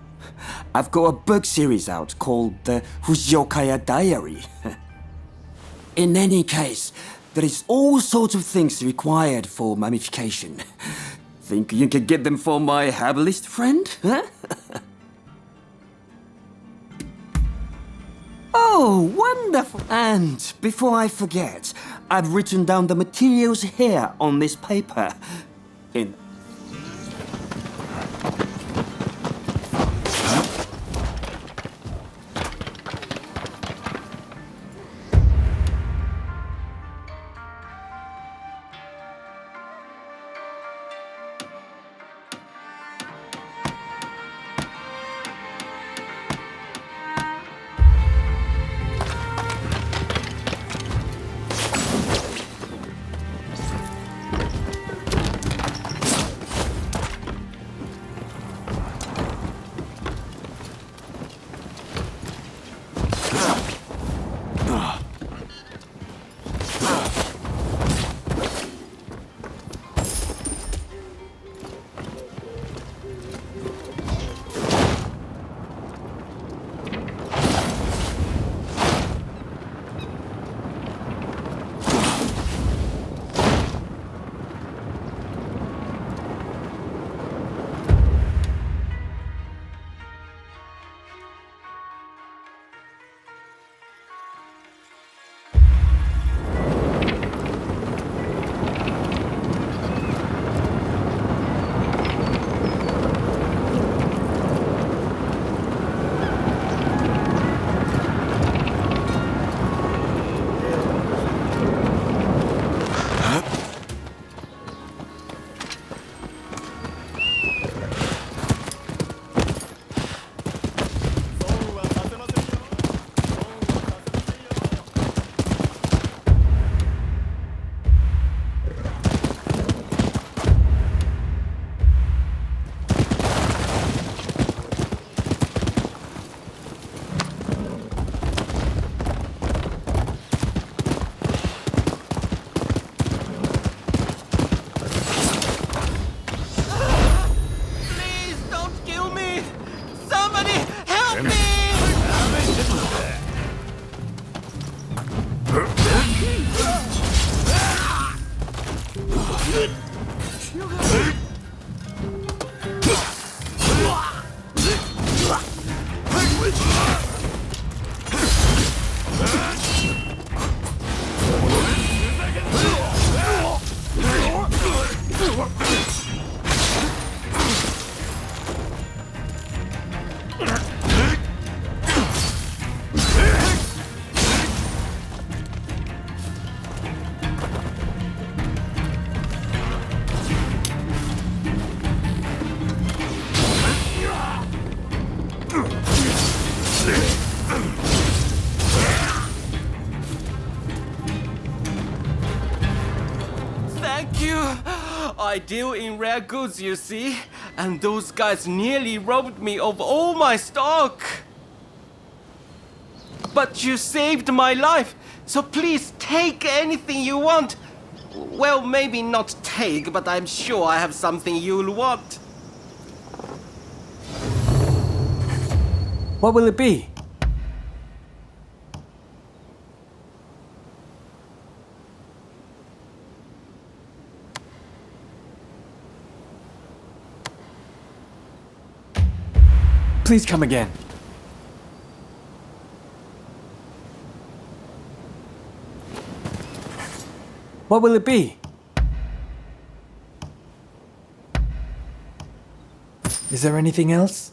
S12: I've got a book series out called the Fujiokaya Diary. In any case, there is all sorts of things required for mummification. Think you could get them for my herbalist friend? Huh? Oh, wonderful! And before I forget, I've written down the materials here on this paper. In
S9: Thank you. I deal in rare goods, you see, and those guys nearly robbed me of all my stock. But you saved my life, so please take anything you want. Well, maybe not take, but I'm sure I have something you'll want.
S12: What will it be? Please come again. What will it be? Is there anything else?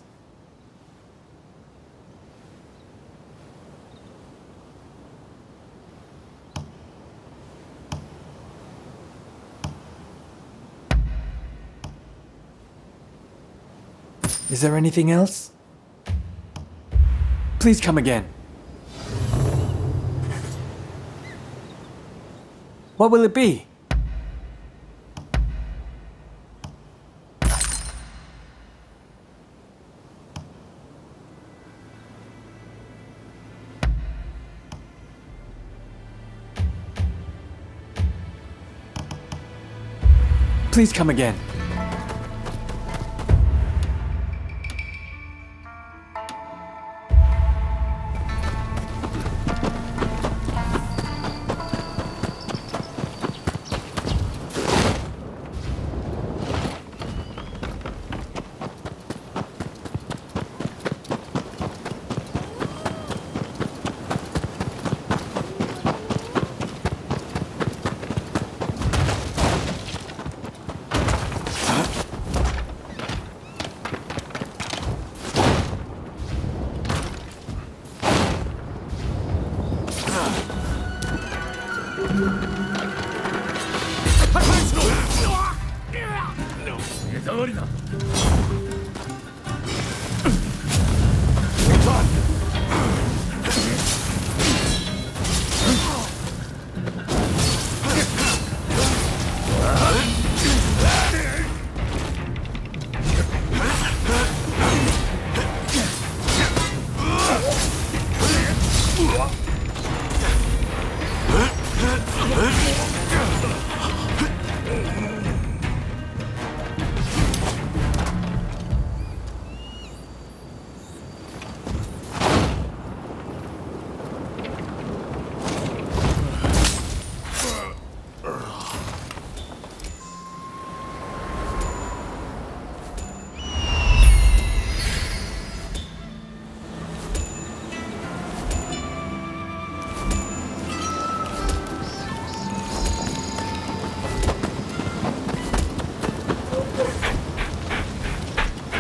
S12: Is there anything else? Please come again. What will it be? Please come again.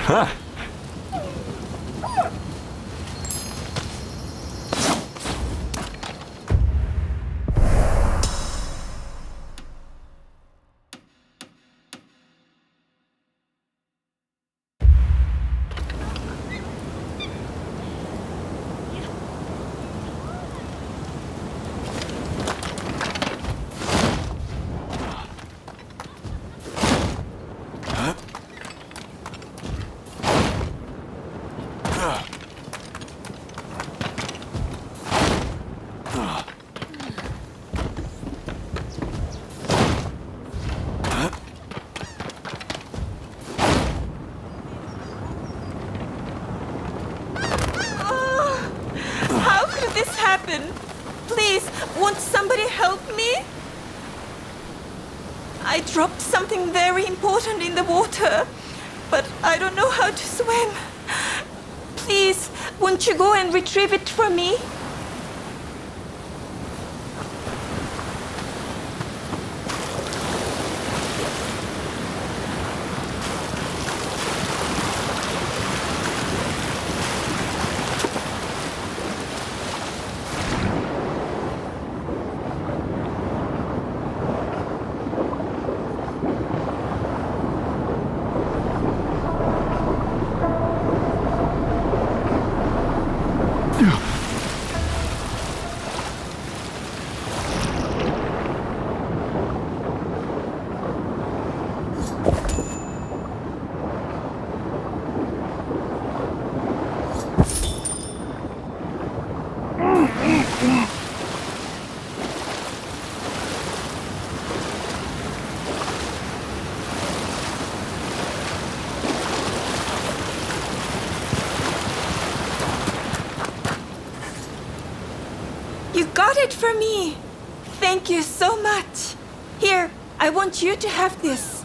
S16: Huh.
S17: I dropped something very important in the water, but I don't know how to swim. Please, won't you go and retrieve it for me? You got it for me! Thank you so much! Here, I want you to have this.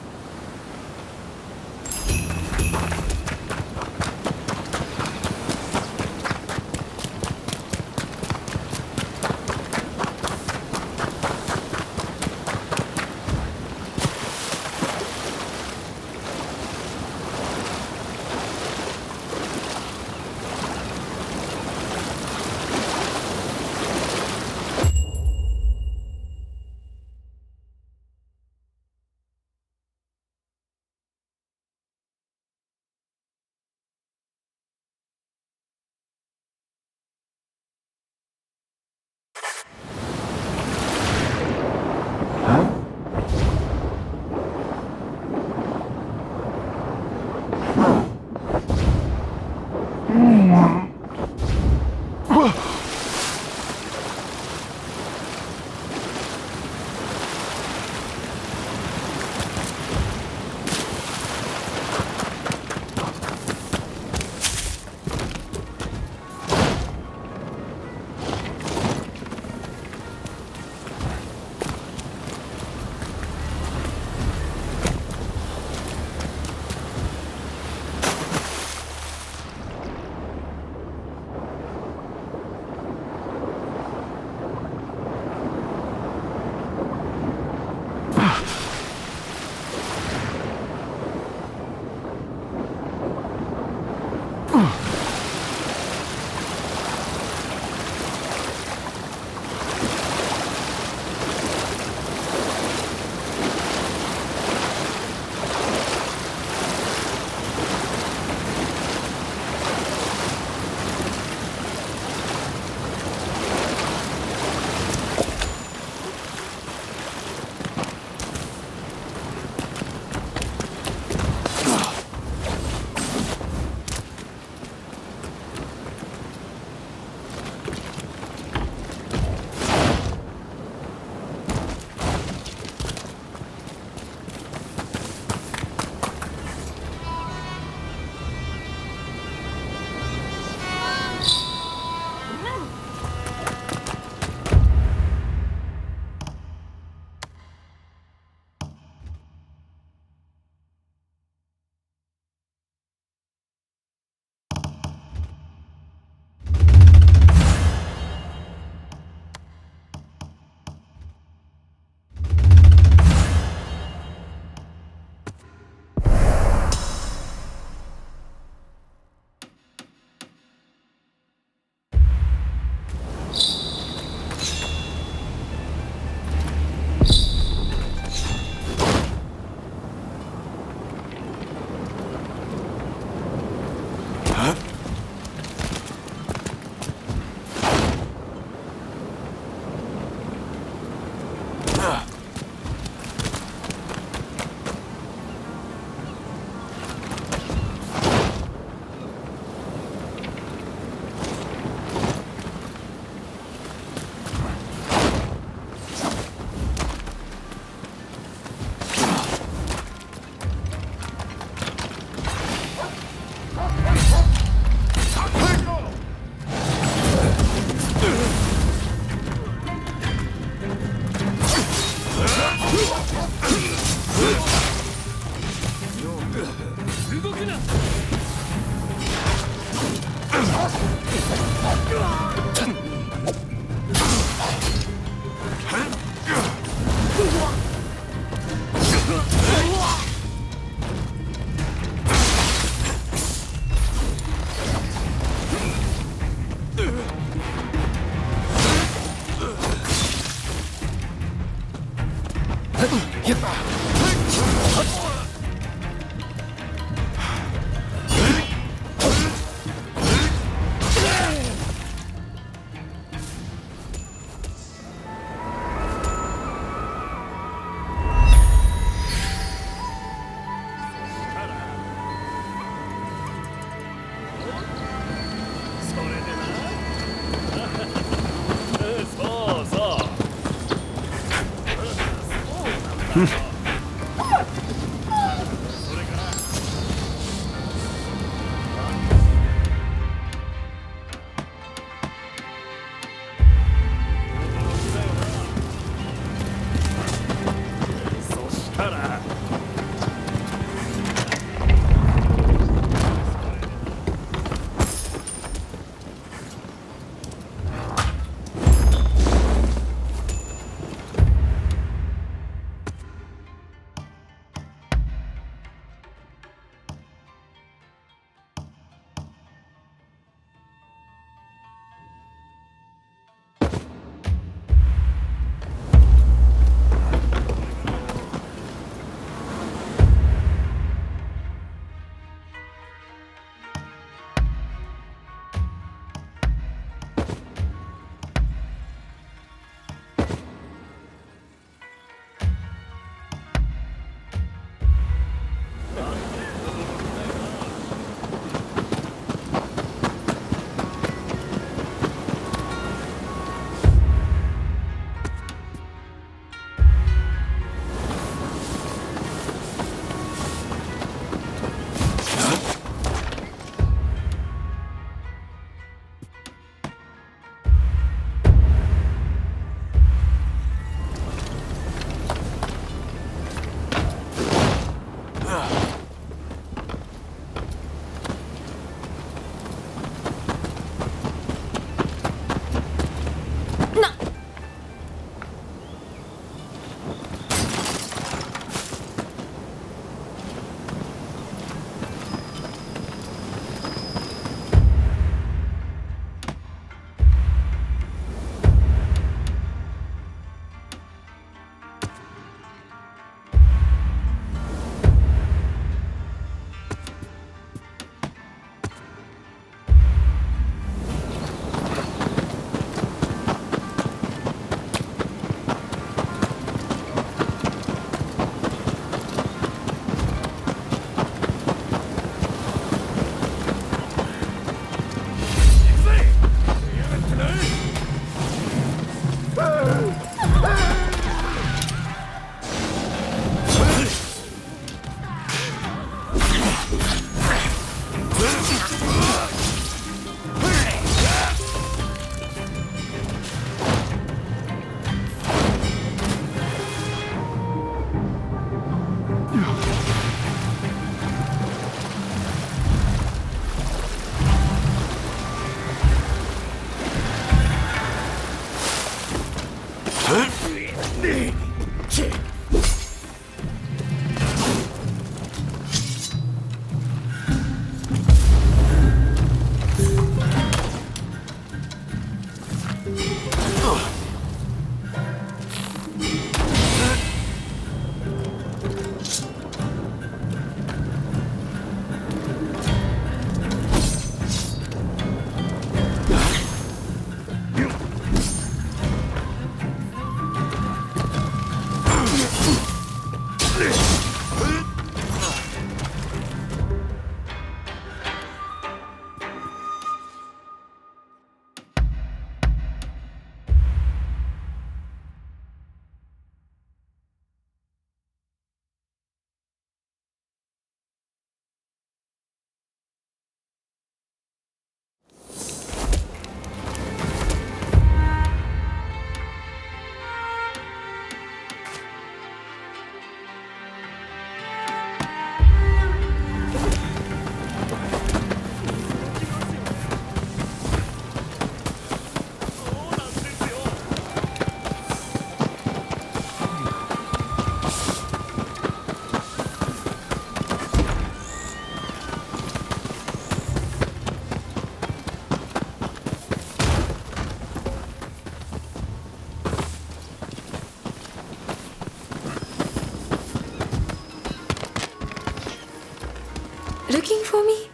S8: Looking for me?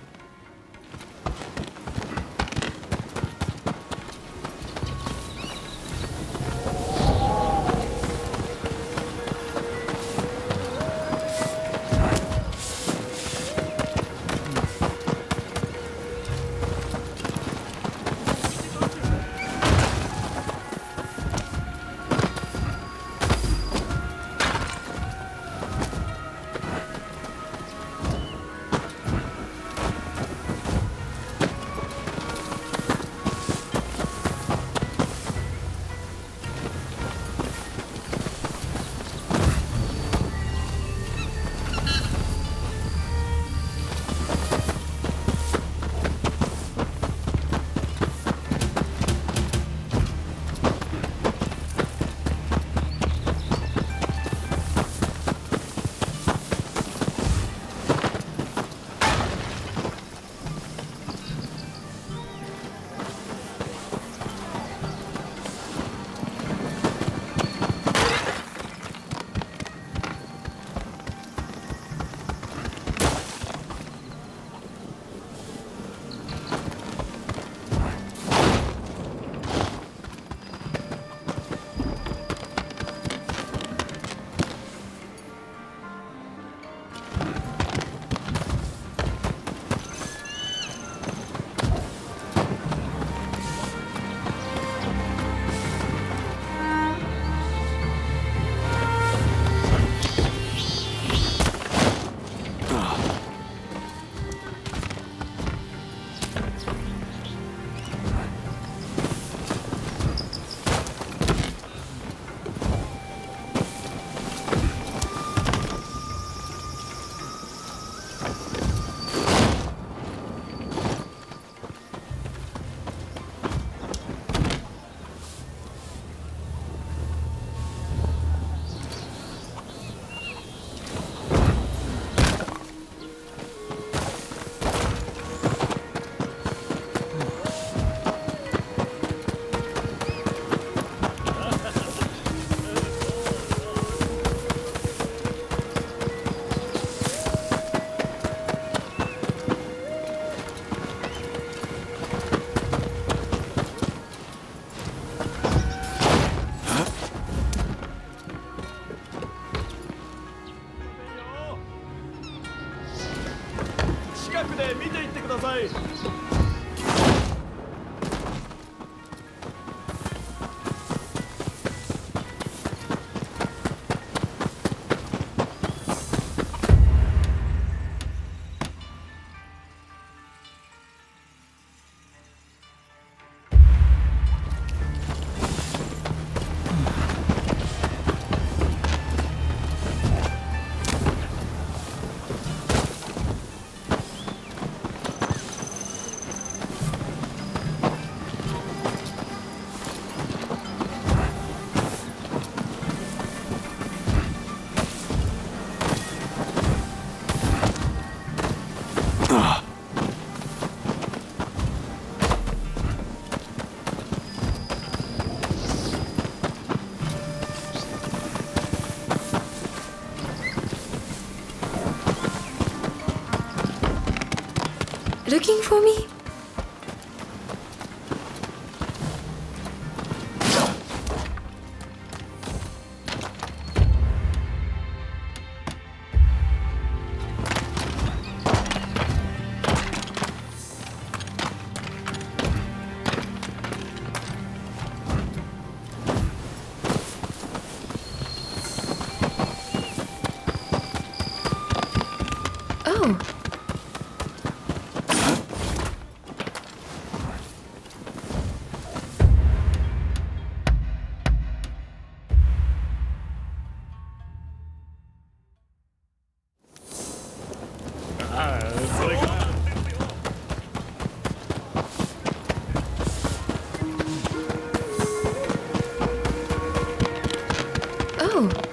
S8: Looking for me? Oh. Oh.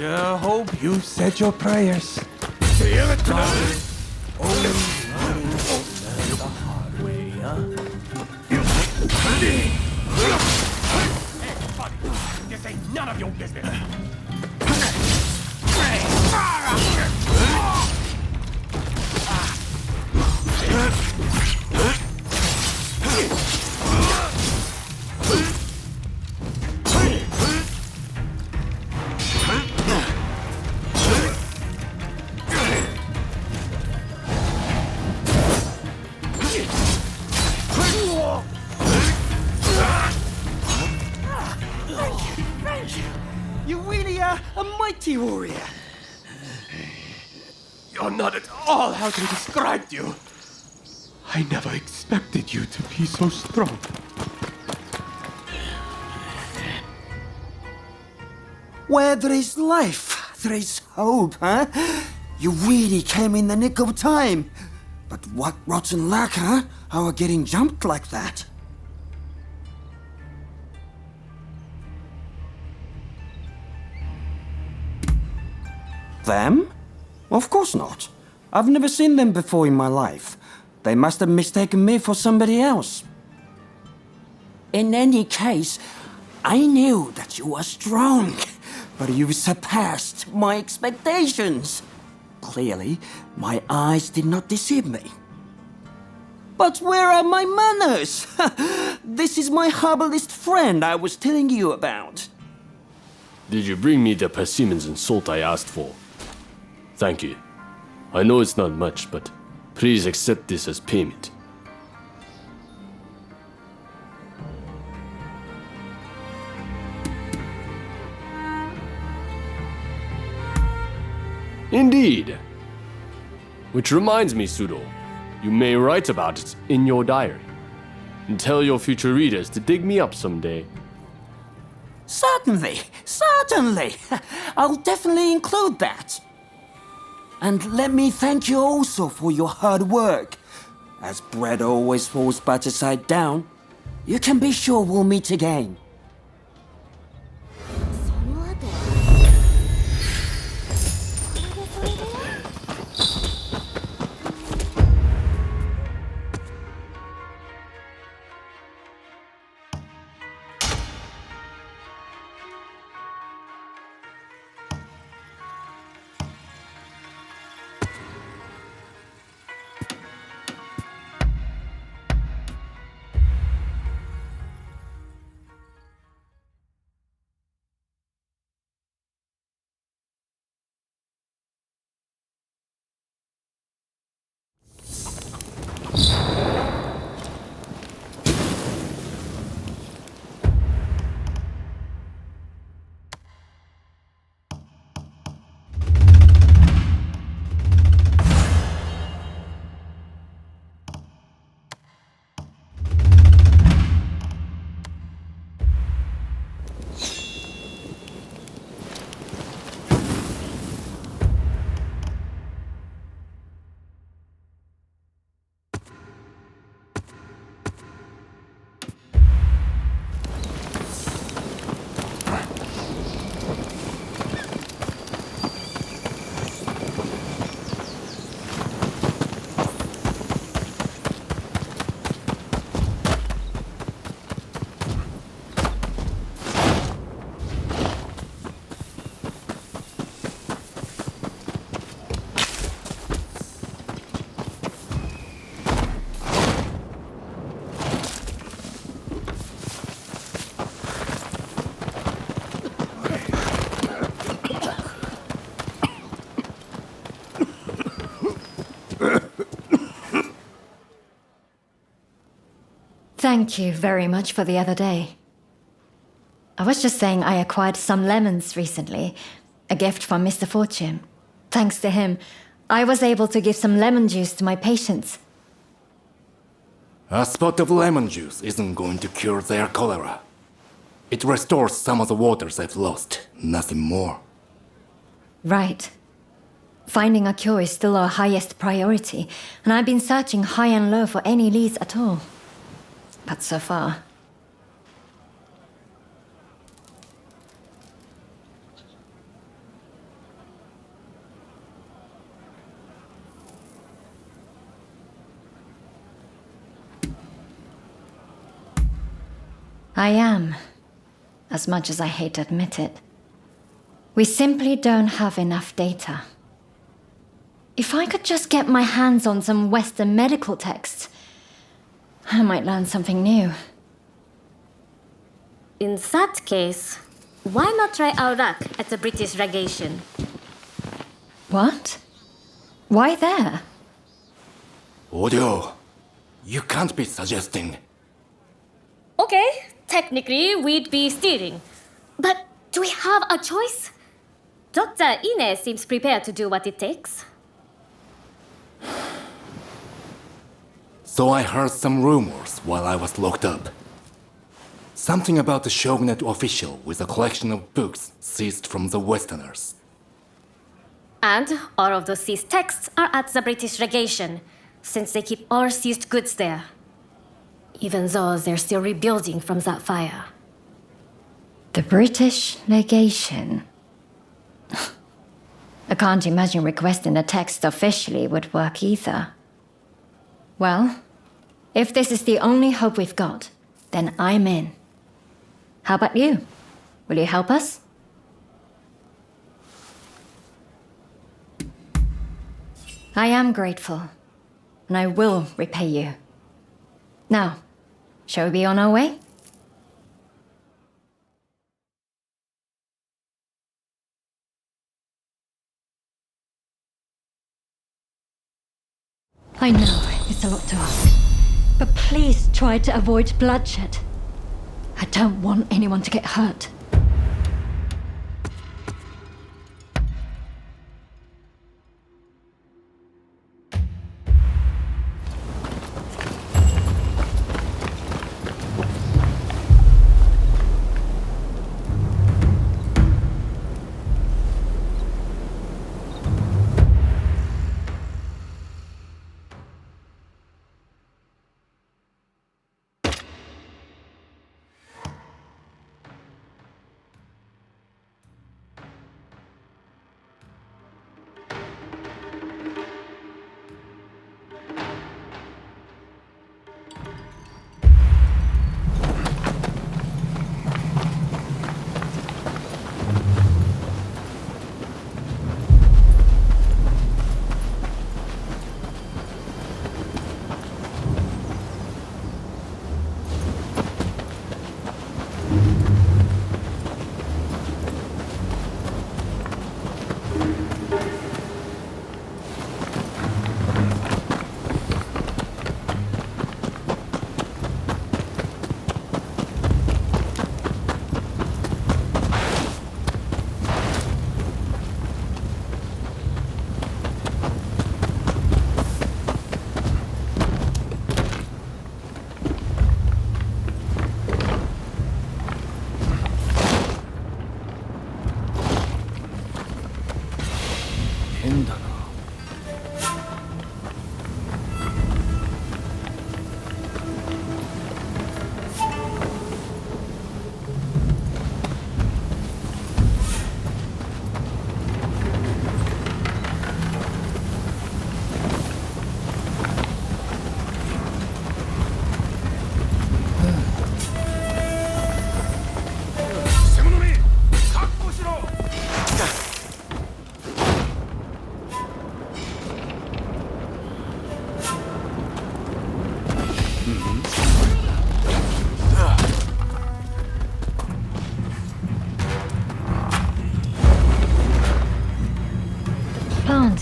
S15: Sure hope you said your prayers.
S18: This ain't none of your business.
S13: You really are a mighty warrior.
S15: You're not at all how they described you. I never expected you to be so strong.
S12: Where there is life, there is hope, huh? You really came in the nick of time. But what rotten luck, huh? How are getting jumped like that? Them? Of course not. I've never seen them before in my life. They must have mistaken me for somebody else. In any case, I knew that you were strong, but you surpassed my expectations. Clearly, my eyes did not deceive me. But where are my manners? This is my herbalist friend I was telling you about.
S16: Did you bring me the persimmons and salt I asked for? Thank you. I know it's not much, but please accept this as payment. Indeed. Which reminds me, Sudo, you may write about it in your diary. And tell your future readers to dig me up someday.
S12: Certainly, certainly. I'll definitely include that. And let me thank you also for your hard work. As bread always falls butter side down, you can be sure we'll meet again.
S19: Thank you very much for the other day. I was just saying I acquired some lemons recently, a gift from Mr. Fortune. Thanks to him, I was able to give some lemon juice to my patients.
S20: A spot of lemon juice isn't going to cure their cholera. It restores some of the waters they've lost, nothing more.
S19: Right. Finding a cure is still our highest priority, and I've been searching high and low for any leads at all. But so far... I am, as much as I hate to admit it. We simply don't have enough data. If I could just get my hands on some Western medical texts, I might learn something new.
S21: In that case, why not try our luck at the British legation?
S19: What? Why there?
S20: Audio, you can't be suggesting.
S21: Okay, technically we'd be stealing. But do we have a choice? Dr. Ine seems prepared to do what it takes.
S20: So I heard some rumors while I was locked up. Something about the Shogunate official with a collection of books seized from the Westerners.
S21: And all of those seized texts are at the British legation, since they keep all seized goods there. Even though they're still rebuilding from that fire.
S19: The British legation? I can't imagine requesting a text officially would work either. Well, if this is the only hope we've got, then I'm in. How about you? Will you help us? I am grateful, and I will repay you. Now, shall we be on our way? I know it's a lot to ask, but please try to avoid bloodshed. I don't want anyone to get hurt.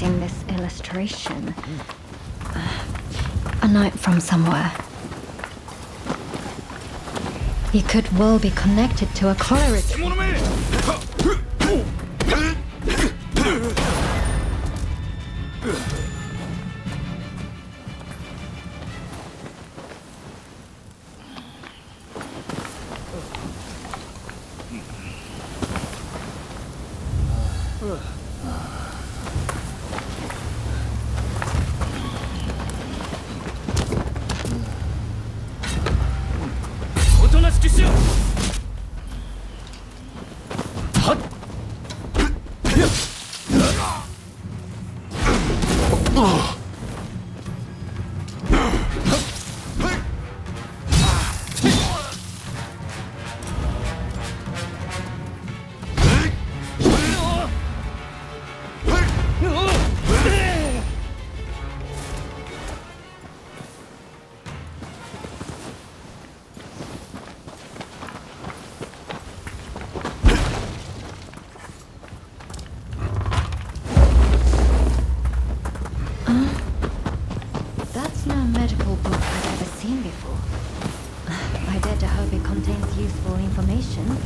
S19: In this illustration, a note from somewhere. He could well be connected to a cholera. information.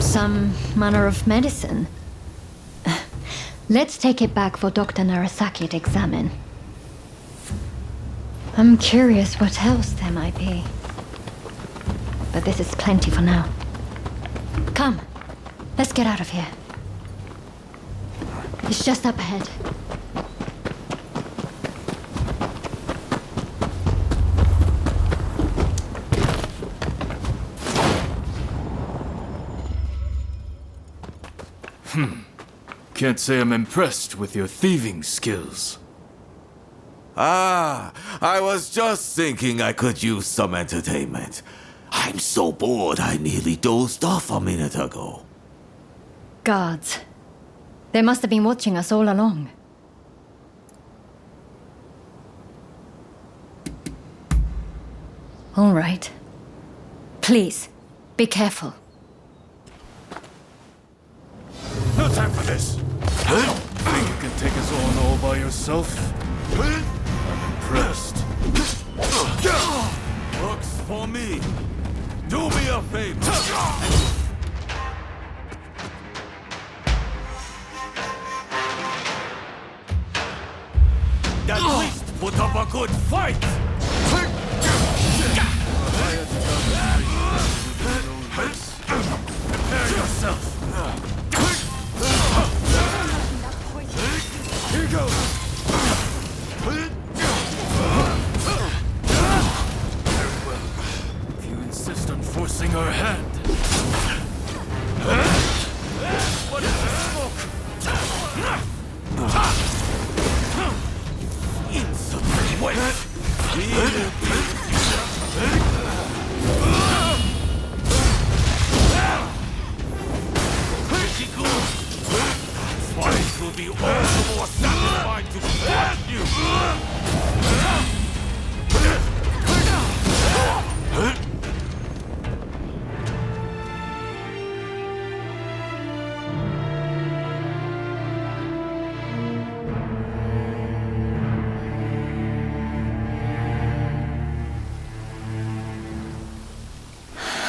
S19: Some manner of medicine. Let's take it back for Dr. Narasaki to examine. I'm curious what else there might be. But this is plenty for now. Come, let's get out of here. It's just up ahead.
S7: Can't say I'm impressed with your thieving skills.
S2: Ah, I was just thinking I could use some entertainment. I'm so bored I nearly dozed off a minute ago.
S19: Guards. They must have been watching us all along. All right. Please, be careful.
S7: No time for this. Think you can take us on all by yourself? I'm impressed.
S2: Looks for me. Do me a favor. At least put up a good fight.
S7: Prepare yourself. Here goes! Very well. If you insist on forcing our hand. What is the smoke?
S2: Pretty good. That's why it will be all the more satisfying to smash you.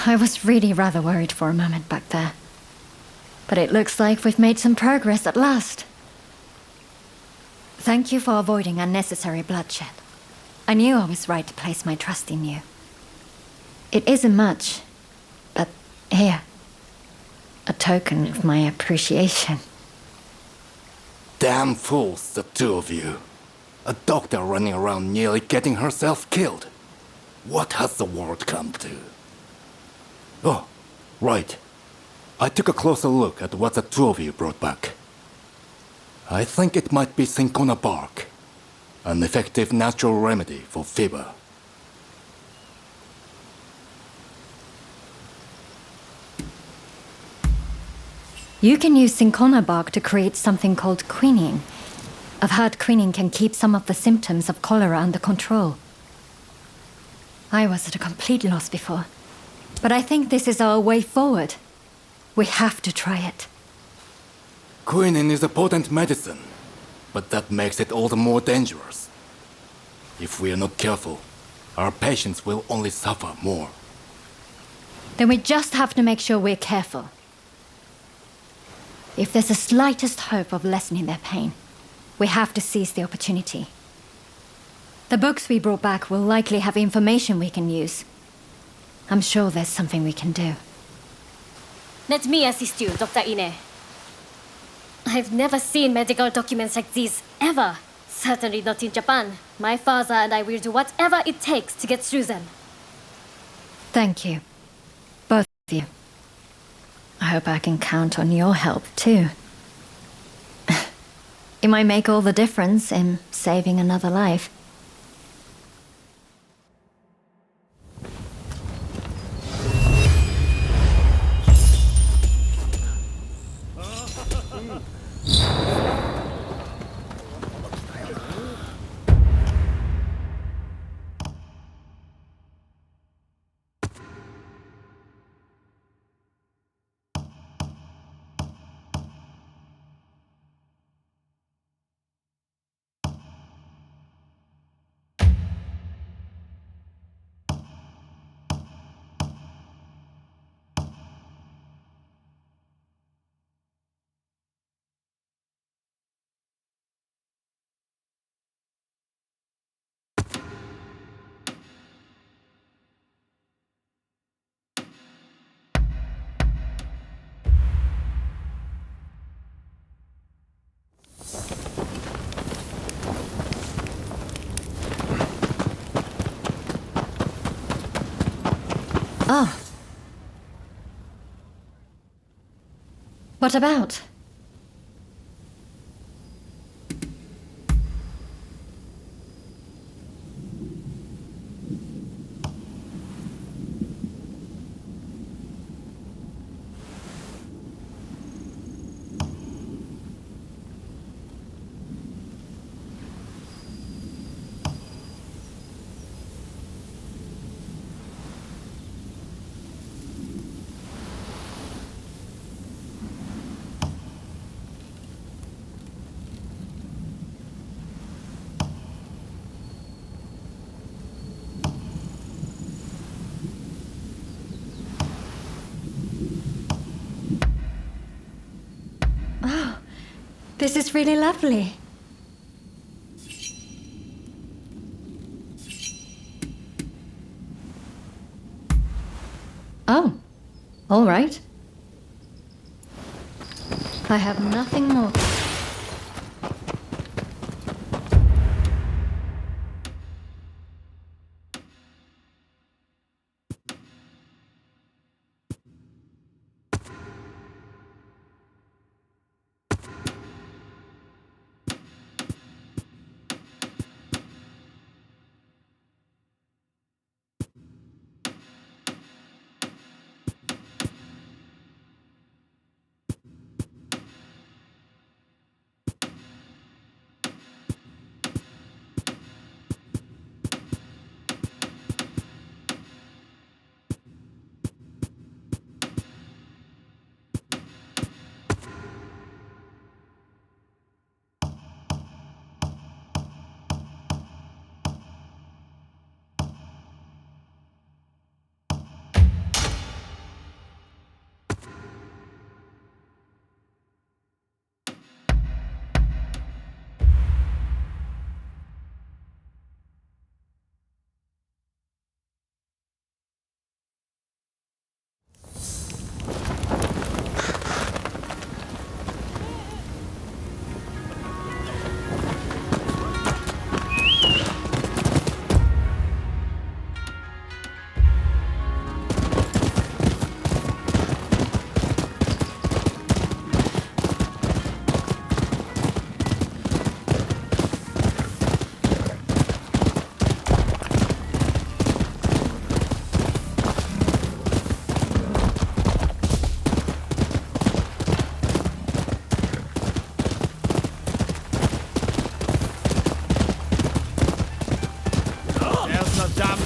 S19: I was really rather worried for a moment back there. But it looks like we've made some progress at last. Thank you for avoiding unnecessary bloodshed. I knew I was right to place my trust in you. It isn't much, but here, a token of my appreciation.
S20: Damn fools, the two of you. A doctor running around nearly getting herself killed. What has the world come to? Oh, right. I took a closer look at what the two of you brought back. I think it might be cinchona bark, an effective natural remedy for fever.
S19: You can use cinchona bark to create something called quinine. I've heard quinine can keep some of the symptoms of cholera under control. I was at a complete loss before. But I think this is our way forward. We have to try it.
S20: Quinine is a potent medicine, but that makes it all the more dangerous. If we are not careful, our patients will only suffer more.
S19: Then we just have to make sure we're careful. If there's the slightest hope of lessening their pain, we have to seize the opportunity. The books we brought back will likely have information we can use. I'm sure there's something we can do.
S21: Let me assist you, Dr. Ine. I've never seen medical documents like these, ever. Certainly not in Japan. My father and I will do whatever it takes to get through them.
S19: Thank you. Both of you. I hope I can count on your help, too. It might make all the difference in saving another life. Oh. What about? Oh, this is really lovely. Oh, all right. I have nothing more.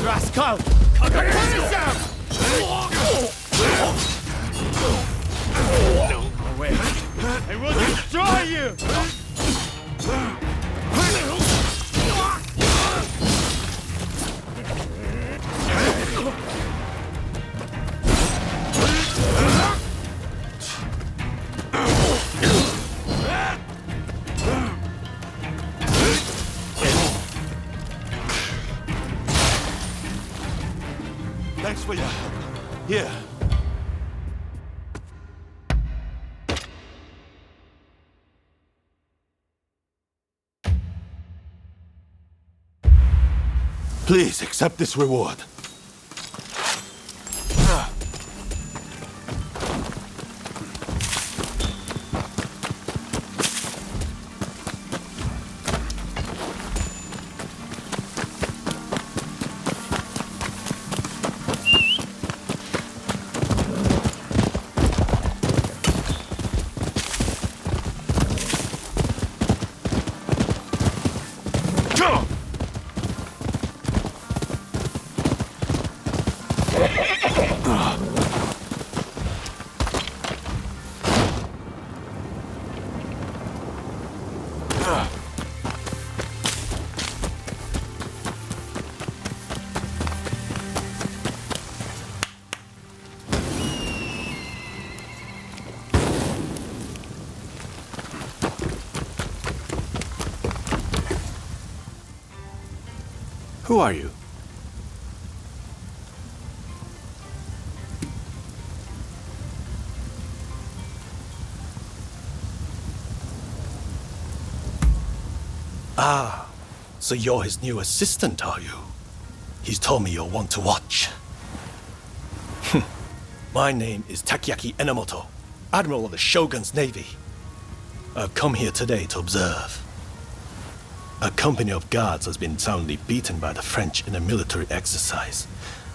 S2: Rascal! Finish him! No way! I will destroy you!
S4: Thanks for your help. Here.
S2: There's no time to waste.
S4: Please accept this reward.
S15: Who are you?
S6: Ah, so you're his new assistant, are you? He's told me you'll want to watch. My name is Takeaki Enomoto, Admiral of the Shogun's Navy. I've come here today to observe. A company of guards has been soundly beaten by the French in a military exercise.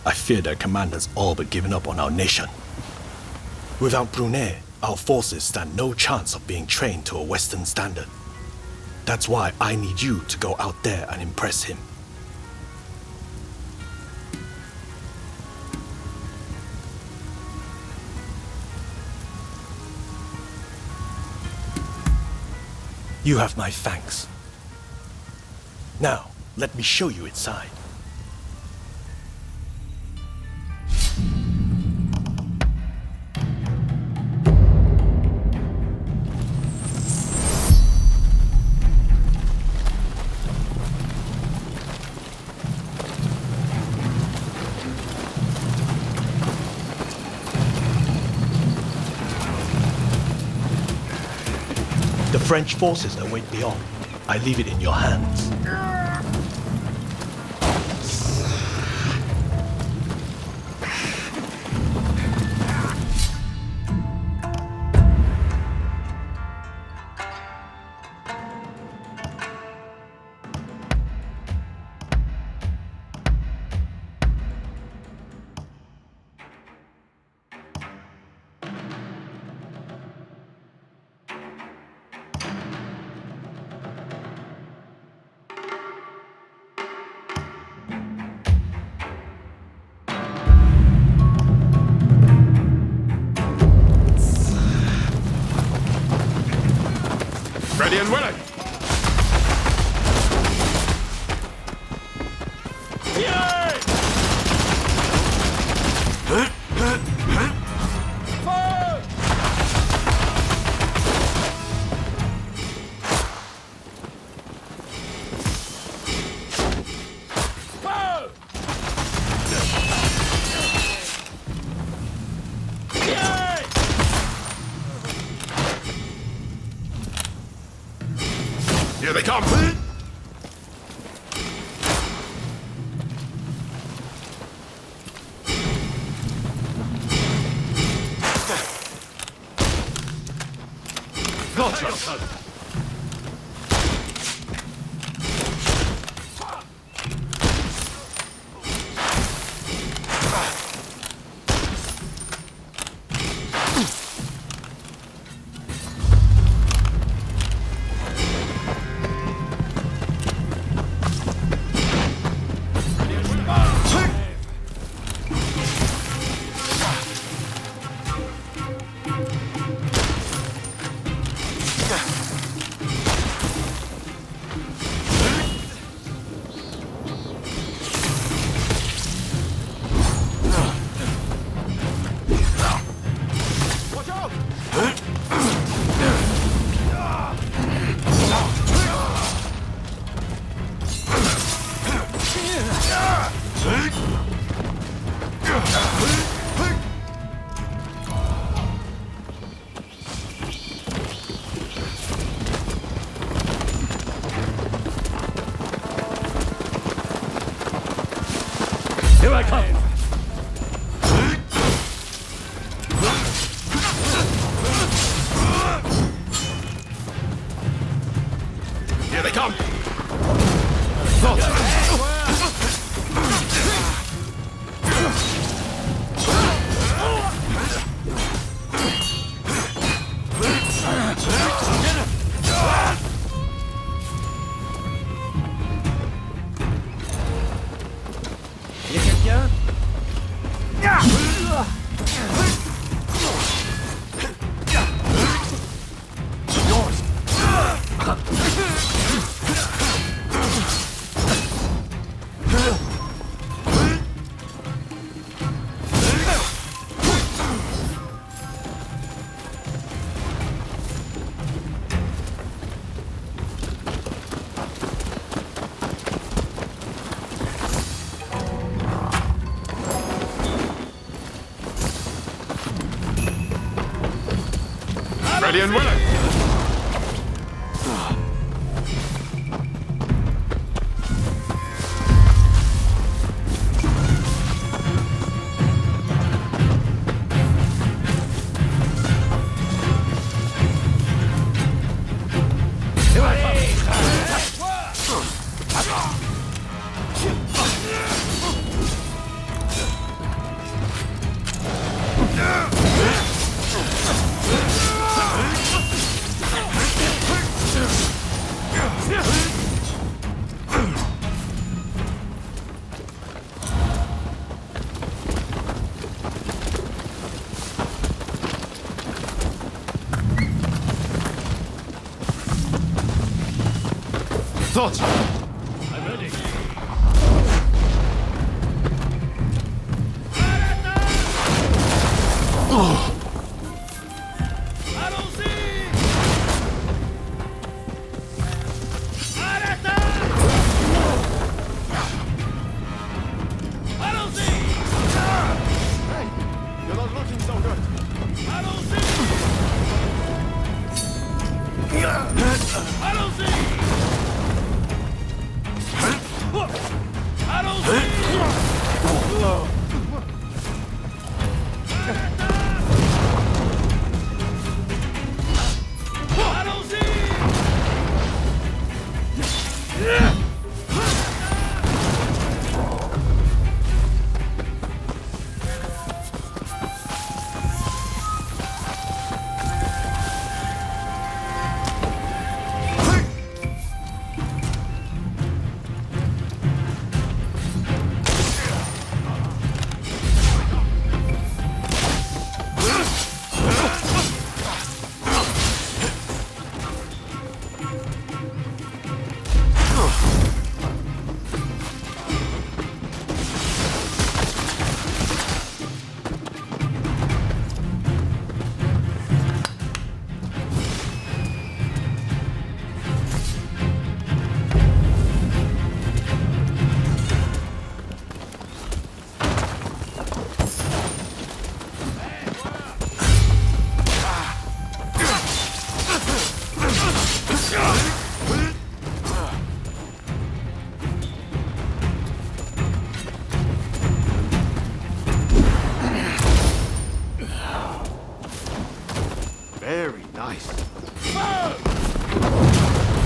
S6: I fear their commanders all but given up on our nation. Without Brunei, our forces stand no chance of being trained to a Western standard. That's why I need you to go out there and impress him. You have my thanks. Now, let me show you inside. The French forces await beyond. I leave it in your hands.
S2: Ready and willing! Here they come! Gotcha! Ready and willing. Thoughts? I'm ready. Oh. Very nice.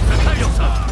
S2: Prepare yourself.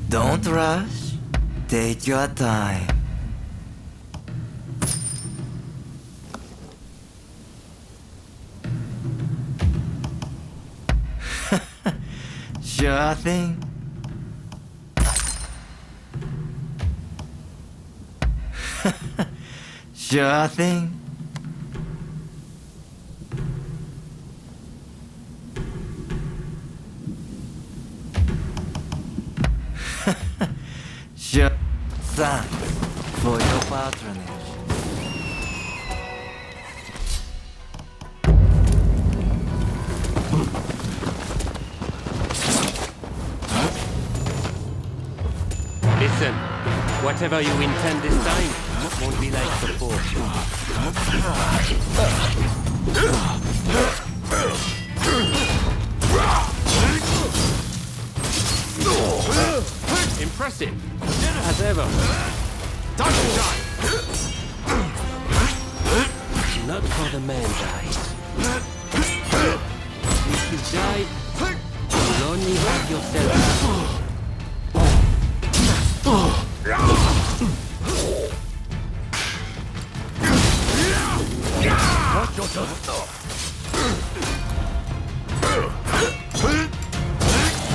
S13: Don't rush. Take your time. Sure thing. Sure thing. Sure. Thanks for your patronage.
S5: Listen, whatever you intend this time won't be like before. Impressive, as ever. Not for the man dies. If you die, you'll only have yourself.
S2: Watch yourself.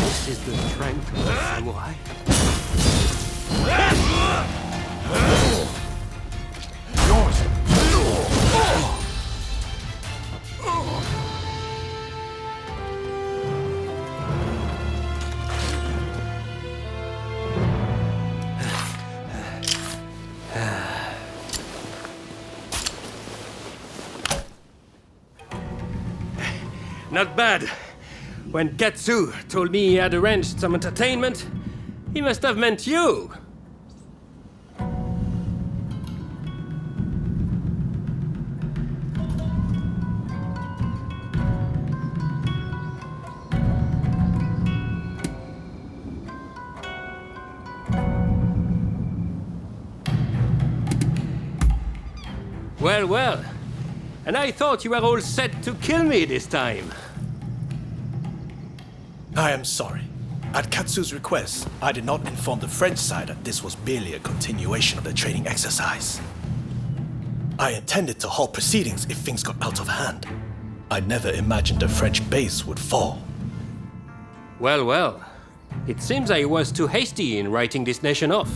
S5: This is the strength of a samurai.
S2: Yours.
S5: Not bad. When Katsu told me he had arranged some entertainment, he must have meant you. Well, well. And I thought you were all set to kill me this time.
S6: I am sorry. At Katsu's request, I did not inform the French side that this was merely a continuation of the training exercise. I intended to halt proceedings if things got out of hand. I never imagined the French base would fall.
S5: Well, well. It seems I was too hasty in writing this nation off.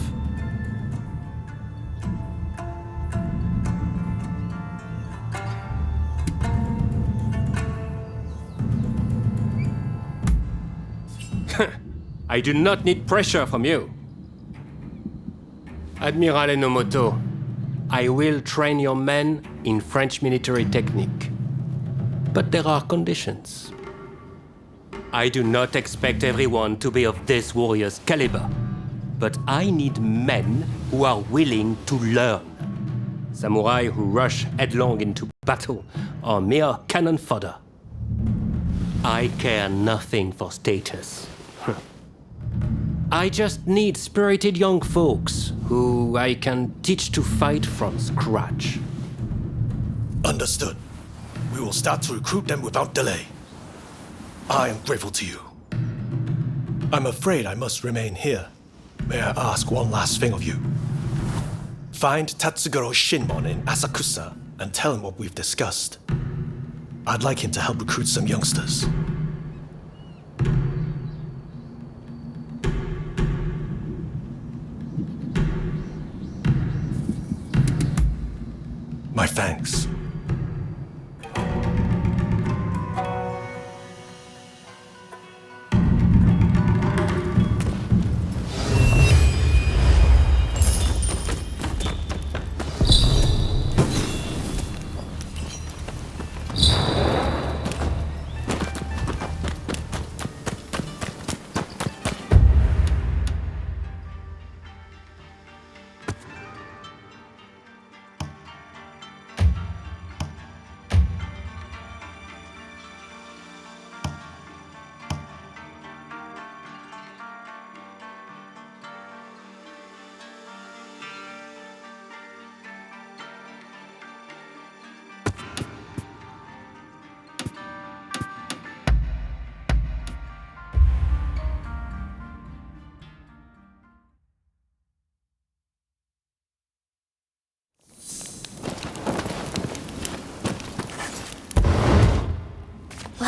S5: I do not need pressure from you. Admiral Enomoto, I will train your men in French military technique. But there are conditions. I do not expect everyone to be of this warrior's caliber, but I need men who are willing to learn. Samurai who rush headlong into battle are mere cannon fodder. I care nothing for status. I just need spirited young folks who I can teach to fight from scratch.
S6: Understood. We will start to recruit them without delay. I am grateful to you. I'm afraid I must remain here. May I ask one last thing of you? Find Tatsugoro Shinmon in Asakusa and tell him what we've discussed. I'd like him to help recruit some youngsters. My thanks.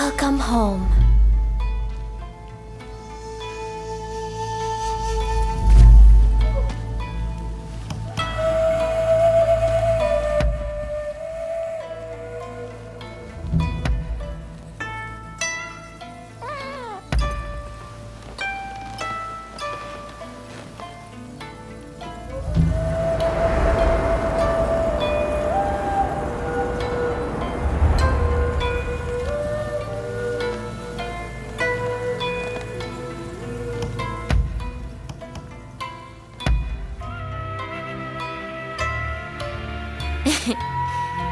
S21: Welcome home.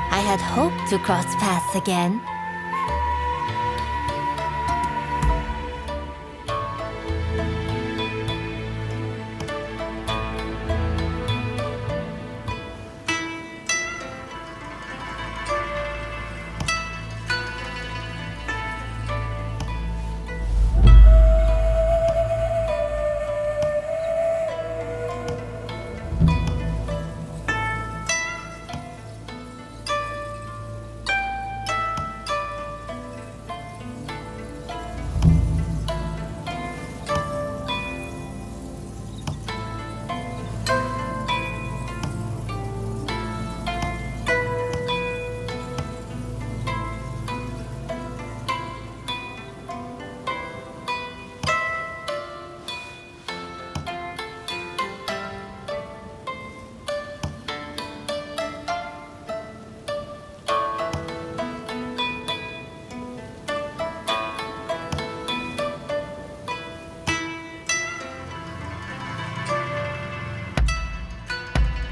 S21: I had hoped to cross paths again.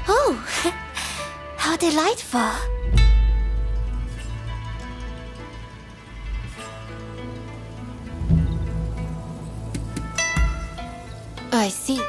S21: Oh, how delightful. I see.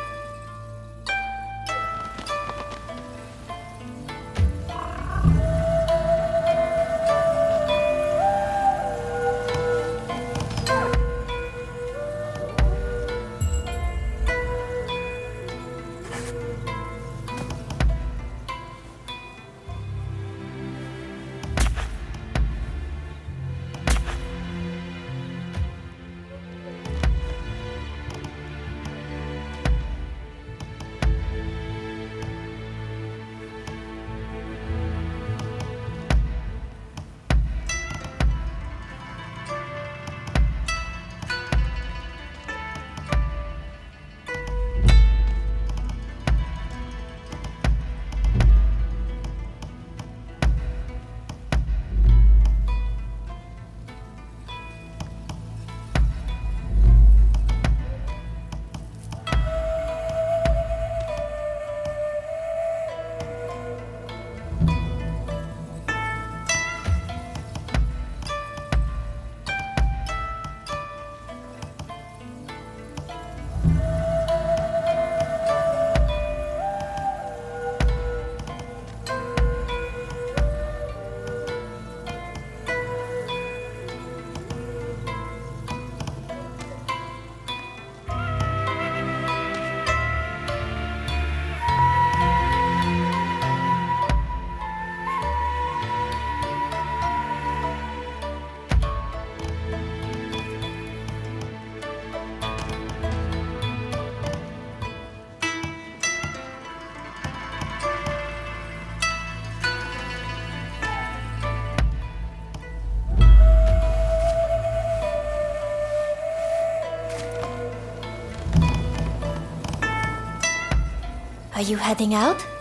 S21: Are you heading out?